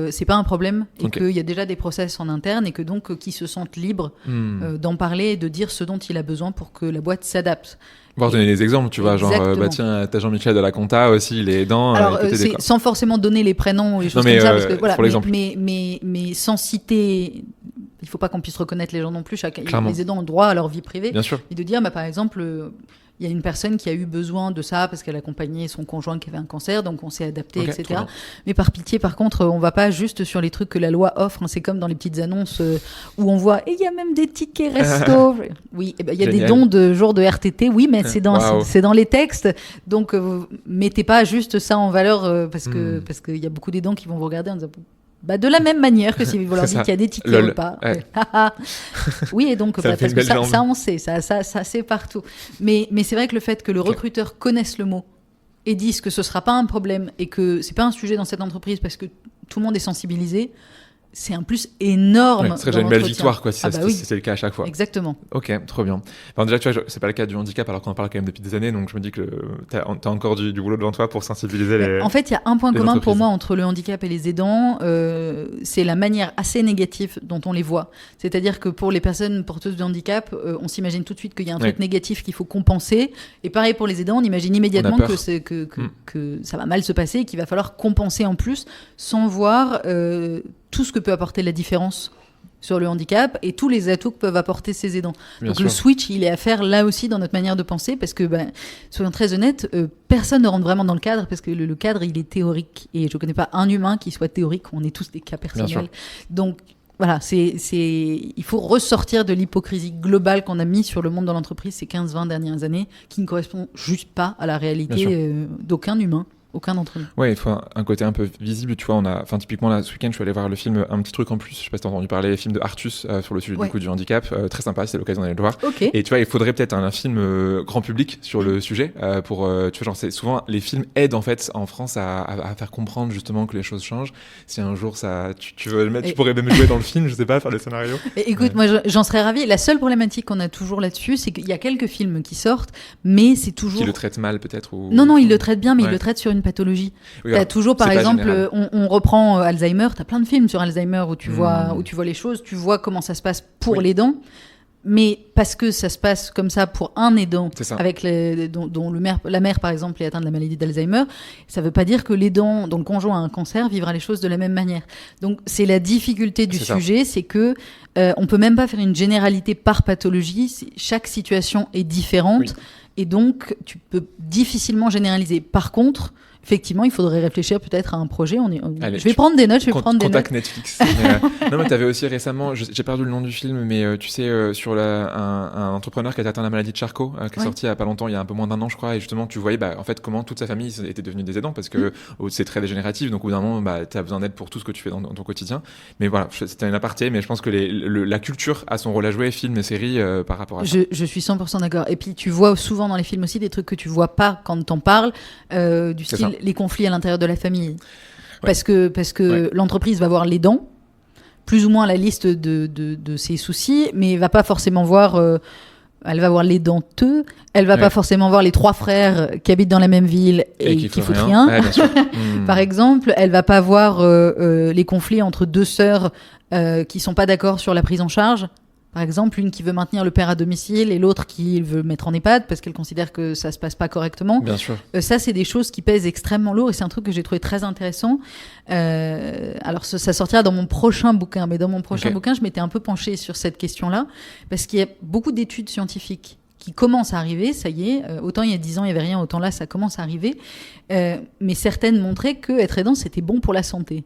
B: c'est pas un problème et qu'il y a déjà des process en interne et que donc qu'il se sente libre d'en parler et de dire ce dont il a besoin pour que la boîte s'adapte.
A: Voir donner des exemples, tu vois, genre, tiens, t'as Jean-Michel de la Compta aussi, il est aidant.
B: Alors, sans forcément donner les prénoms ou les choses comme ça, parce que, voilà, pour l'exemple. Mais sans citer, il faut pas qu'on puisse reconnaître les gens non plus. Les aidants ont droit à leur vie privée.
A: Bien sûr.
B: Et de dire, par exemple, il y a une personne qui a eu besoin de ça parce qu'elle accompagnait son conjoint qui avait un cancer, donc on s'est adapté, etc. Mais par pitié, par contre, on va pas juste sur les trucs que la loi offre. C'est comme dans les petites annonces où on voit, et il y a même des tickets resto. Oui, il y a des dons de jours de RTT, oui, mais c'est dans les textes. Donc, mettez pas juste ça en valeur parce qu'il y a beaucoup d'aidants qui vont vous regarder en disant... de la même manière que si vous leur dites qu'il y a des tickets repas. Ouais. Oui, et donc, parce que ça, on sait, ça c'est partout. Mais c'est vrai que le fait que le recruteur connaisse le mot et dise que ce ne sera pas un problème et que ce n'est pas un sujet dans cette entreprise parce que tout le monde est sensibilisé, c'est un plus énorme.
A: Ce serait déjà une belle victoire, quoi, si c'est le cas à chaque fois.
B: Exactement.
A: Ok, trop bien. Enfin, déjà, tu vois, c'est pas le cas du handicap, alors qu'on en parle quand même depuis des années, donc je me dis que t'as encore du boulot devant toi pour sensibiliser les.
B: En fait, il y a un point commun pour moi entre le handicap et les aidants, c'est la manière assez négative dont on les voit. C'est-à-dire que pour les personnes porteuses de handicap, on s'imagine tout de suite qu'il y a un truc négatif qu'il faut compenser. Et pareil pour les aidants, on imagine immédiatement que ça va mal se passer et qu'il va falloir compenser en plus, sans voir tout ce que peut apporter la différence sur le handicap et tous les atouts que peuvent apporter ces aidants. Donc le switch, il est à faire là aussi dans notre manière de penser parce que, soyons très honnêtes, personne ne rentre vraiment dans le cadre parce que le cadre, il est théorique et je ne connais pas un humain qui soit théorique, on est tous des cas personnels. Donc voilà, il faut ressortir de l'hypocrisie globale qu'on a mis sur le monde de l'entreprise ces 15-20 dernières années qui ne correspond juste pas à la réalité d'aucun humain. Aucun d'entre nous.
A: Ouais, il faut un côté un peu visible, tu vois. Typiquement, là, ce week-end, je suis allé voir le film Un petit truc en plus. Je sais pas si t'as entendu parler, le film de Artus sur le sujet du handicap. Très sympa, c'est l'occasion d'aller le voir.
B: Okay.
A: Et tu vois, il faudrait peut-être un film grand public sur le sujet pour, tu vois, genre, c'est souvent les films aident en fait en France à faire comprendre justement que les choses changent. Si un jour tu veux le mettre, tu pourrais même jouer dans le film, je sais pas, faire le scénario.
B: Écoute, moi, j'en serais ravie. La seule problématique qu'on a toujours là-dessus, c'est qu'il y a quelques films qui sortent, mais c'est toujours.
A: Qui le traitent mal peut-être ou...
B: Non, ils le traitent bien, mais ils le traitent sur une pathologie. Oui, t'as toujours, par exemple, on reprend Alzheimer, t'as plein de films sur Alzheimer où tu vois les choses, tu vois comment ça se passe pour les dents, Mais parce que ça se passe comme ça pour un aidant,
A: avec
B: dont la mère, par exemple, est atteinte de la maladie d'Alzheimer, ça ne veut pas dire que l'aidant, dont le conjoint a un cancer, vivra les choses de la même manière. Donc, c'est la difficulté du sujet, c'est que on ne peut même pas faire une généralité par pathologie. Chaque situation est différente. Et donc, tu peux difficilement généraliser. Par contre, effectivement, il faudrait réfléchir peut-être à un projet.
A: Allez,
B: je vais prendre des notes.
A: Contact Netflix. Non, mais tu avais aussi récemment, j'ai perdu le nom du film, mais tu sais, sur un entrepreneur qui a atteint la maladie de Charcot, qui est sorti il n'y a pas longtemps, il y a un peu moins d'1 an, je crois, et justement, tu voyais en fait comment toute sa famille était devenue des aidants, parce que c'est très dégénératif, donc au bout d'un moment, tu as besoin d'aide pour tout ce que tu fais dans ton quotidien. Mais voilà, c'était un aparté, mais je pense que la culture a son rôle à jouer, films et séries, par rapport à ça.
B: Je suis 100% d'accord. Et puis, tu vois souvent dans les films aussi des trucs que tu vois pas quand t'en parles, du style les conflits à l'intérieur de la famille. Parce que l'entreprise va voir l'aidant, plus ou moins la liste de ses soucis, mais elle va pas forcément voir... elle va voir l'aidanteux, elle va pas forcément voir les 3 frères qui habitent dans la même ville et qui foutent rien.
A: Ouais, bien sûr.
B: Par exemple, elle va pas voir les conflits entre 2 sœurs qui sont pas d'accord sur la prise en charge. Par exemple, une qui veut maintenir le père à domicile et l'autre qui veut le mettre en EHPAD parce qu'elle considère que ça se passe pas correctement.
A: Bien sûr.
B: Ça, c'est des choses qui pèsent extrêmement lourd et c'est un truc que j'ai trouvé très intéressant. Alors, ça sortira dans mon prochain bouquin. Mais dans mon prochain bouquin, je m'étais un peu penchée sur cette question-là parce qu'il y a beaucoup d'études scientifiques qui commencent à arriver, ça y est. Autant il y a 10 ans, il n'y avait rien, autant là, ça commence à arriver. Mais certaines montraient qu'être aidant, c'était bon pour la santé.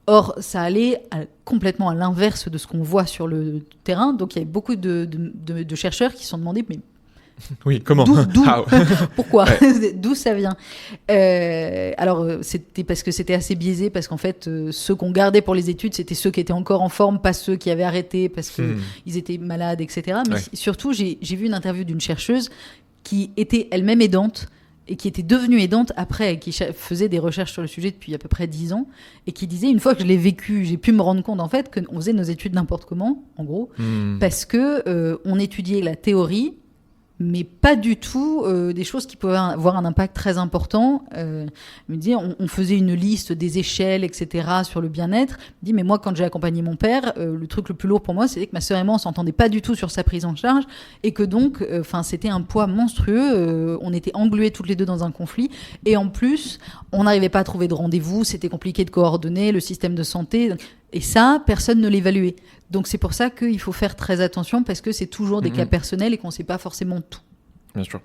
B: Or, ça allait complètement à l'inverse de ce qu'on voit sur le terrain. Donc, il y avait beaucoup de chercheurs qui se sont demandé, mais
A: oui, comment
B: pourquoi d'où ça vient alors, c'était parce que c'était assez biaisé, parce qu'en fait, ceux qu'on gardait pour les études, c'était ceux qui étaient encore en forme, pas ceux qui avaient arrêté parce qu'ils étaient malades, etc. Mais surtout, j'ai vu une interview d'une chercheuse qui était elle-même aidante, et qui était devenue aidante après, qui faisait des recherches sur le sujet depuis à peu près 10 ans, et qui disait, une fois que je l'ai vécu, j'ai pu me rendre compte en fait qu'on faisait nos études n'importe comment, en gros, parce que on étudiait la théorie, mais pas du tout des choses qui pouvaient avoir un impact très important. Me dit, on faisait une liste des échelles, etc., sur le bien-être. Il dit, mais moi, quand j'ai accompagné mon père, le truc le plus lourd pour moi, c'était que ma sœur et moi, on s'entendait pas du tout sur sa prise en charge, et que donc, c'était un poids monstrueux. On était englués toutes les deux dans un conflit, et en plus, on n'arrivait pas à trouver de rendez-vous, c'était compliqué de coordonner le système de santé. Et ça, personne ne l'évaluait. Donc c'est pour ça qu'il faut faire très attention, parce que c'est toujours des cas personnels et qu'on ne sait pas forcément tout.
A: Bien sûr.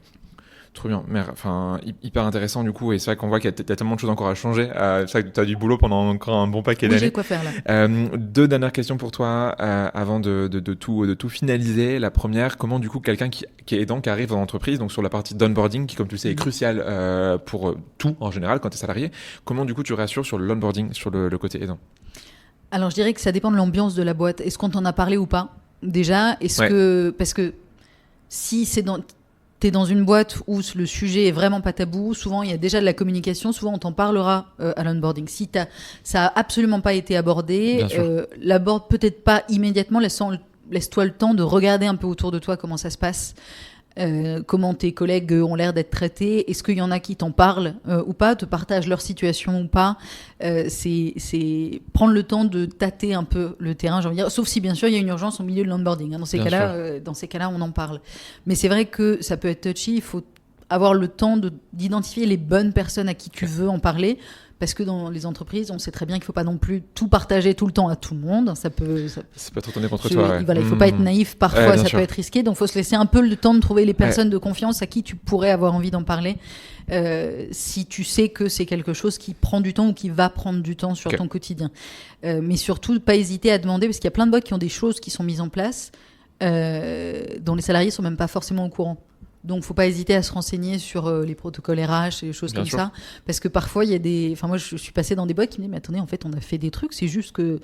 A: Trop bien. Enfin, hyper intéressant du coup. Et c'est vrai qu'on voit qu'il y a tellement de choses encore à changer. C'est vrai que tu as du boulot pendant encore un bon paquet d'années.
B: J'ai quoi faire là.
A: 2 dernières questions pour toi avant de tout finaliser. La première, comment du coup quelqu'un qui est aidant, qui arrive dans l'entreprise, donc sur la partie d'onboarding, qui comme tu le sais est cruciale pour tout en général quand tu es salarié, comment du coup tu rassures sur l'onboarding, sur le côté aidant?
B: Alors, je dirais que ça dépend de l'ambiance de la boîte. Est-ce qu'on t'en a parlé ou pas, déjà? Parce que si t'es dans une boîte où le sujet est vraiment pas tabou, souvent il y a déjà de la communication, souvent on t'en parlera à l'onboarding. Si ça a absolument pas été abordé, l'aborde peut-être pas immédiatement, laisse-toi le temps de regarder un peu autour de toi comment ça se passe. Comment tes collègues ont l'air d'être traités, est-ce qu'il y en a qui t'en parlent ou pas, te partagent leur situation ou pas. C'est prendre le temps de tâter un peu le terrain, j'ai envie de dire, sauf si bien sûr il y a une urgence au milieu de l'onboarding, hein. Dans ces cas-là on en parle, mais c'est vrai que ça peut être touchy. Il faut avoir le temps d'identifier les bonnes personnes à qui tu veux en parler, parce que dans les entreprises, on sait très bien qu'il ne faut pas non plus tout partager tout le temps à tout le monde. Ça peut
A: te retourner contre toi.
B: Voilà, il ne faut pas être naïf. Parfois, ça peut être risqué. Donc, il faut se laisser un peu le temps de trouver les personnes de confiance à qui tu pourrais avoir envie d'en parler. Si tu sais que c'est quelque chose qui prend du temps ou qui va prendre du temps sur ton quotidien. Mais surtout, pas hésiter à demander, parce qu'il y a plein de boîtes qui ont des choses qui sont mises en place dont les salariés ne sont même pas forcément au courant. Donc, il ne faut pas hésiter à se renseigner sur les protocoles RH et les choses comme ça. Parce que parfois, il y a des... Enfin, moi, je suis passée dans des boîtes qui me disent « Mais attendez, en fait, on a fait des trucs, c'est juste que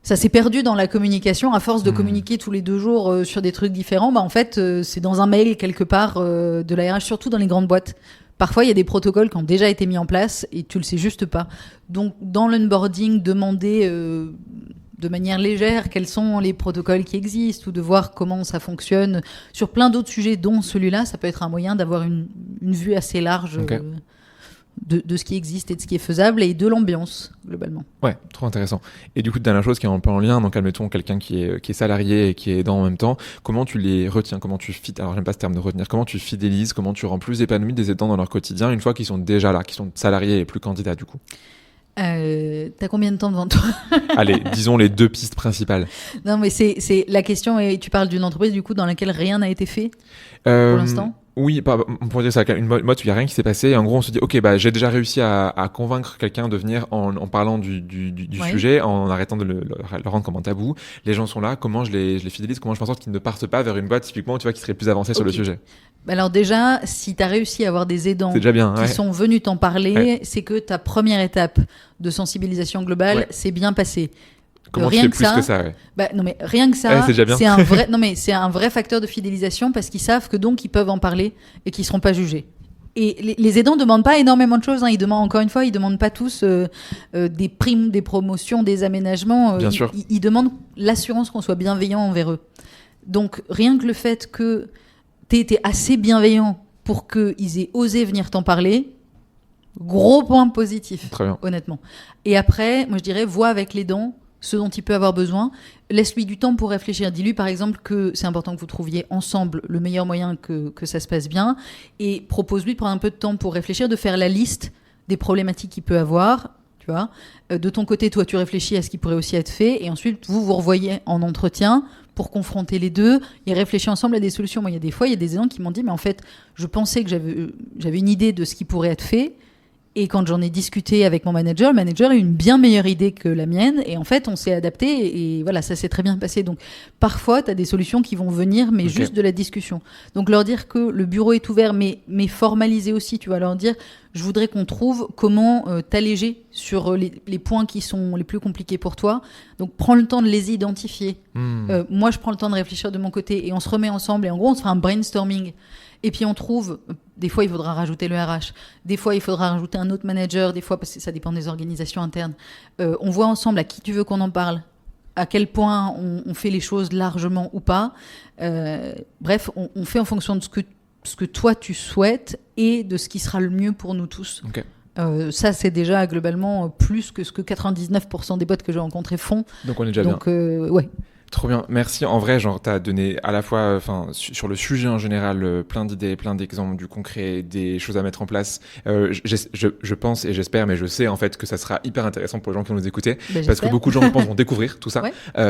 B: ça s'est perdu dans la communication. À force de communiquer tous les 2 jours sur des trucs différents, en fait, c'est dans un mail quelque part de la RH, surtout dans les grandes boîtes. Parfois, il y a des protocoles qui ont déjà été mis en place et tu le sais juste pas. Donc, dans l'onboarding, demander... de manière légère, quels sont les protocoles qui existent, ou de voir comment ça fonctionne sur plein d'autres sujets, dont celui-là, ça peut être un moyen d'avoir une vue assez large de ce qui existe et de ce qui est faisable et de l'ambiance, globalement.
A: Ouais, trop intéressant. Et du coup, dernière chose qui est un peu en lien, donc admettons quelqu'un qui est salarié et qui est aidant en même temps, comment tu les retiens, alors j'aime pas ce terme de retenir, comment tu fidélises, comment tu rends plus épanoui des aidants dans leur quotidien une fois qu'ils sont déjà là, qu'ils sont salariés et plus candidats du coup?
B: T'as combien de temps devant toi?
A: Allez, disons les 2 pistes principales.
B: Non, mais c'est la question, et tu parles d'une entreprise du coup dans laquelle rien n'a été fait pour l'instant?
A: Oui, on pourrait dire ça, une mode où il n'y a rien qui s'est passé, et en gros on se dit, ok, bah, j'ai déjà réussi à convaincre quelqu'un de venir en parlant du sujet, en arrêtant de le rendre comme un tabou. Les gens sont là, comment je les fidélise, comment je fais en sorte qu'ils ne partent pas vers une boîte typiquement, tu vois, qui serait plus avancée sur le sujet.
B: Alors déjà, si tu as réussi à avoir des aidants
A: qui
B: sont venus t'en parler, c'est que ta première étape de sensibilisation globale s'est bien passée.
A: Comment tu fais plus que ça,
B: non mais rien que ça,
A: c'est déjà bien.
B: C'est un vrai facteur de fidélisation parce qu'ils savent que donc ils peuvent en parler et qu'ils seront pas jugés. Et les aidants demandent pas énormément de choses. Ils demandent, encore une fois, ils demandent pas tous des primes, des promotions, des aménagements.
A: Bien sûr.
B: Ils demandent l'assurance qu'on soit bienveillant envers eux. Donc rien que le fait que tu été assez bienveillant pour qu'ils aient osé venir t'en parler, gros point positif.
A: Très bien.
B: Honnêtement. Et après, moi je dirais, vois avec l'aidant ce dont il peut avoir besoin. Laisse-lui du temps pour réfléchir. Dis-lui par exemple que c'est important que vous trouviez ensemble le meilleur moyen que ça se passe bien, et propose-lui de prendre un peu de temps pour réfléchir, de faire la liste des problématiques qu'il peut avoir. Tu vois, de ton côté, toi, tu réfléchis à ce qui pourrait aussi être fait, et ensuite vous revoyez en entretien pour confronter les deux et réfléchir ensemble à des solutions. Moi, il y a des aidants qui m'ont dit, mais en fait, je pensais que j'avais une idée de ce qui pourrait être fait. Et quand j'en ai discuté avec mon manager, le manager a eu une bien meilleure idée que la mienne. Et en fait, on s'est adapté et voilà, ça s'est très bien passé. Donc, parfois, tu as des solutions qui vont venir, mais juste de la discussion. Donc, leur dire que le bureau est ouvert, mais formaliser aussi, tu vas leur dire, je voudrais qu'on trouve comment t'alléger sur les points qui sont les plus compliqués pour toi. Donc, prends le temps de les identifier. Moi, je prends le temps de réfléchir de mon côté et on se remet ensemble. Et en gros, on se fera un brainstorming. Et puis on trouve, des fois il faudra rajouter le RH, des fois il faudra rajouter un autre manager, des fois parce que ça dépend des organisations internes. On voit ensemble à qui tu veux qu'on en parle, à quel point on fait les choses largement ou pas. Bref, on fait en fonction de ce que toi tu souhaites et de ce qui sera le mieux pour nous tous.
A: Okay.
B: Ça c'est déjà globalement plus que ce que 99% des boîtes que j'ai rencontrées font.
A: Donc on est déjà bien.
B: Ouais.
A: Trop bien, merci. En vrai, genre, t'as donné à la fois, sur le sujet en général, plein d'idées, plein d'exemples, du concret, des choses à mettre en place. Je pense et j'espère, mais je sais en fait que ça sera hyper intéressant pour les gens qui vont nous écouter, parce que beaucoup de gens, je pense, vont découvrir tout ça,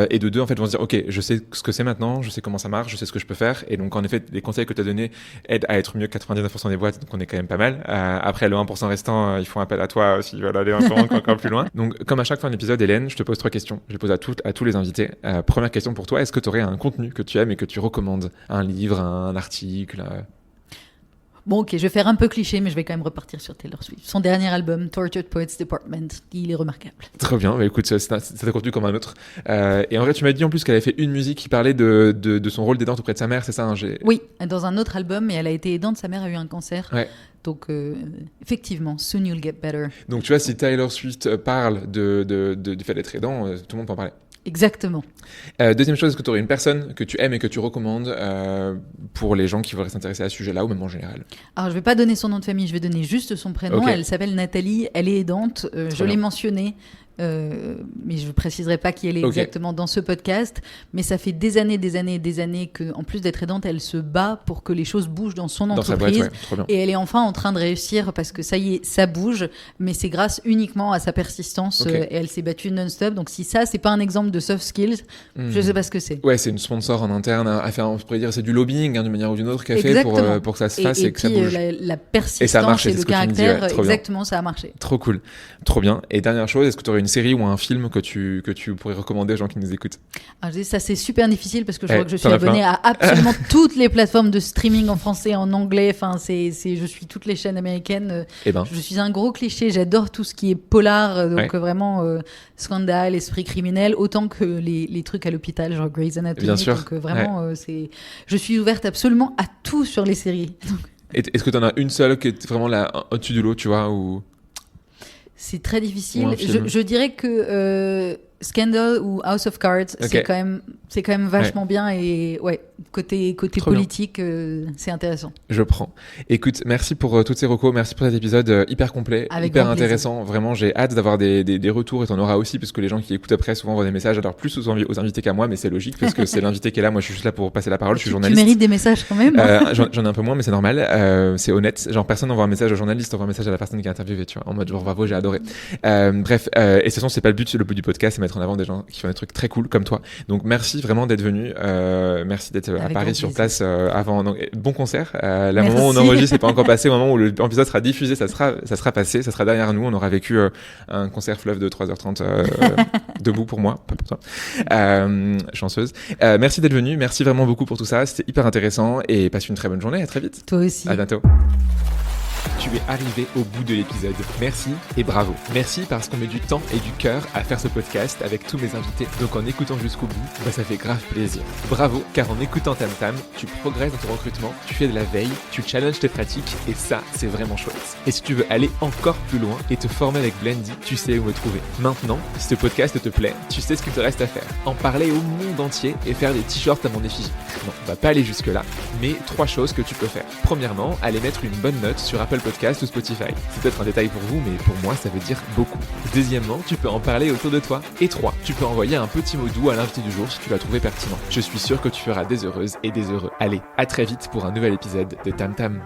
A: et de deux, en fait, vont se dire, ok, je sais ce que c'est maintenant, je sais comment ça marche, je sais ce que je peux faire, et donc en effet, les conseils que t'as donnés aident à être mieux que 99% des boîtes, donc on est quand même pas mal. Après, le 1% restant, ils font appel à toi s'ils veulent aller encore plus loin. Donc, comme à chaque fin d'épisode, Hélène, je te pose 3 questions. Je les pose à tous les invités. Première question pour toi, est-ce que tu aurais un contenu que tu aimes et que tu recommandes? Un livre, un article?
B: Bon, ok, je vais faire un peu cliché, mais je vais quand même repartir sur Taylor Swift. Son dernier album, Tortured Poets Department, il est remarquable. Très bien,
A: bah écoute, c'est un contenu comme un autre. Et en vrai, tu m'as dit en plus qu'elle avait fait une musique qui parlait de son rôle d'aidante auprès de sa mère, c'est ça
B: Oui, dans un autre album, et elle a été aidante, sa mère a eu un cancer.
A: Ouais.
B: Donc, effectivement, soon you'll get better.
A: Donc, tu vois, si Taylor Swift parle du fait d'être aidant, tout le monde peut en parler.
B: Exactement.
A: Deuxième chose, est-ce que tu aurais une personne que tu aimes et que tu recommandes pour les gens qui voudraient s'intéresser à ce sujet-là ou même en général?
B: Alors, je vais pas donner son nom de famille, je vais donner juste son prénom. Okay. Elle s'appelle Nathalie, elle est aidante. Je l'ai mentionné. Mais je ne préciserai pas qui elle est exactement dans ce podcast, mais ça fait des années qu'en plus d'être aidante, elle se bat pour que les choses bougent dans son entreprise,
A: sa boîte, trop bien.
B: Et elle est enfin en train de réussir parce que ça y est, ça bouge, mais c'est grâce uniquement à sa persistance et elle s'est battue non-stop. Donc si ça, c'est pas un exemple de soft skills, je sais pas ce que c'est.
A: Ouais, c'est une sponsor en interne à faire, on pourrait dire c'est du lobbying d'une manière ou d'une autre qu'elle fait pour que ça se fasse et que ça bouge.
B: La persistance
A: et, ça marche,
B: et le caractère, exactement, ça a marché.
A: Trop cool, trop bien. Et dernière chose, est-ce que tu aurais une série ou un film que tu pourrais recommander aux gens qui nous écoutent?
B: Alors, ça c'est super difficile parce que je crois que je suis abonnée à absolument toutes les plateformes de streaming en français, en anglais, enfin je suis toutes les chaînes américaines. Je suis un gros cliché, j'adore tout ce qui est polar, donc vraiment scandale, esprit criminel, autant que les trucs à l'hôpital, genre Grey's Anatomy.
A: Bien sûr.
B: Donc vraiment, je suis ouverte absolument à tout sur les séries.
A: Est-ce que tu en as une seule qui est vraiment là au-dessus du lot, tu vois, ou...
B: C'est très difficile. Je dirais que Scandal ou House of Cards, c'est quand même C'est quand même vachement bien et côté politique, c'est intéressant.
A: Je prends. Écoute, merci pour toutes ces recos, merci pour cet épisode hyper complet, hyper intéressant. Vraiment, j'ai hâte d'avoir des retours et t'en auras aussi parce que les gens qui écoutent après souvent envoient des messages, alors plus aux invités qu'à moi, mais c'est logique parce que c'est l'invité qui est là. Moi, je suis juste là pour passer la parole. Je suis journaliste.
B: Tu mérites des messages quand même.
A: J'en ai un peu moins, mais c'est normal. C'est honnête. Genre, personne n'envoie un message au journaliste, envoie un message à la personne qui est interviewée, tu vois, en mode genre bravo, j'ai adoré. Bref, et de toute façon, c'est pas le but du podcast, c'est mettre en avant des gens qui font des trucs très cool comme toi. Donc, merci vraiment d'être venu. Merci d'être à Paris sur place avant. Donc, bon concert. Le moment où on enregistre, c'est pas encore passé. Au moment où l'épisode sera diffusé, ça sera passé, ça sera derrière nous. On aura vécu un concert fleuve de 3h30 debout pour moi, pas pour toi. Chanceuse. Merci d'être venu. Merci vraiment beaucoup pour tout ça. C'était hyper intéressant et passe une très bonne journée. À très vite.
B: Toi aussi.
A: À bientôt. Tu es arrivé au bout de l'épisode. Merci et bravo. Merci parce qu'on met du temps et du cœur à faire ce podcast avec tous mes invités. Donc en écoutant jusqu'au bout, ça fait grave plaisir. Bravo, car en écoutant Tam Tam, tu progresses dans ton recrutement, tu fais de la veille, tu challenges tes pratiques et ça, c'est vraiment chouette. Et si tu veux aller encore plus loin et te former avec Blendy, tu sais où me trouver. Maintenant, si ce podcast te plaît, tu sais ce qu'il te reste à faire. En parler au monde entier et faire des t-shirts à mon effigie. Non, on va pas aller jusque là, mais 3 choses que tu peux faire. Premièrement, aller mettre une bonne note sur Apple Podcast ou Spotify. C'est peut-être un détail pour vous, mais pour moi, ça veut dire beaucoup. Deuxièmement, tu peux en parler autour de toi. Et 3, tu peux envoyer un petit mot doux à l'invité du jour si tu l'as trouvé pertinent. Je suis sûr que tu feras des heureuses et des heureux. Allez, à très vite pour un nouvel épisode de Tam Tam.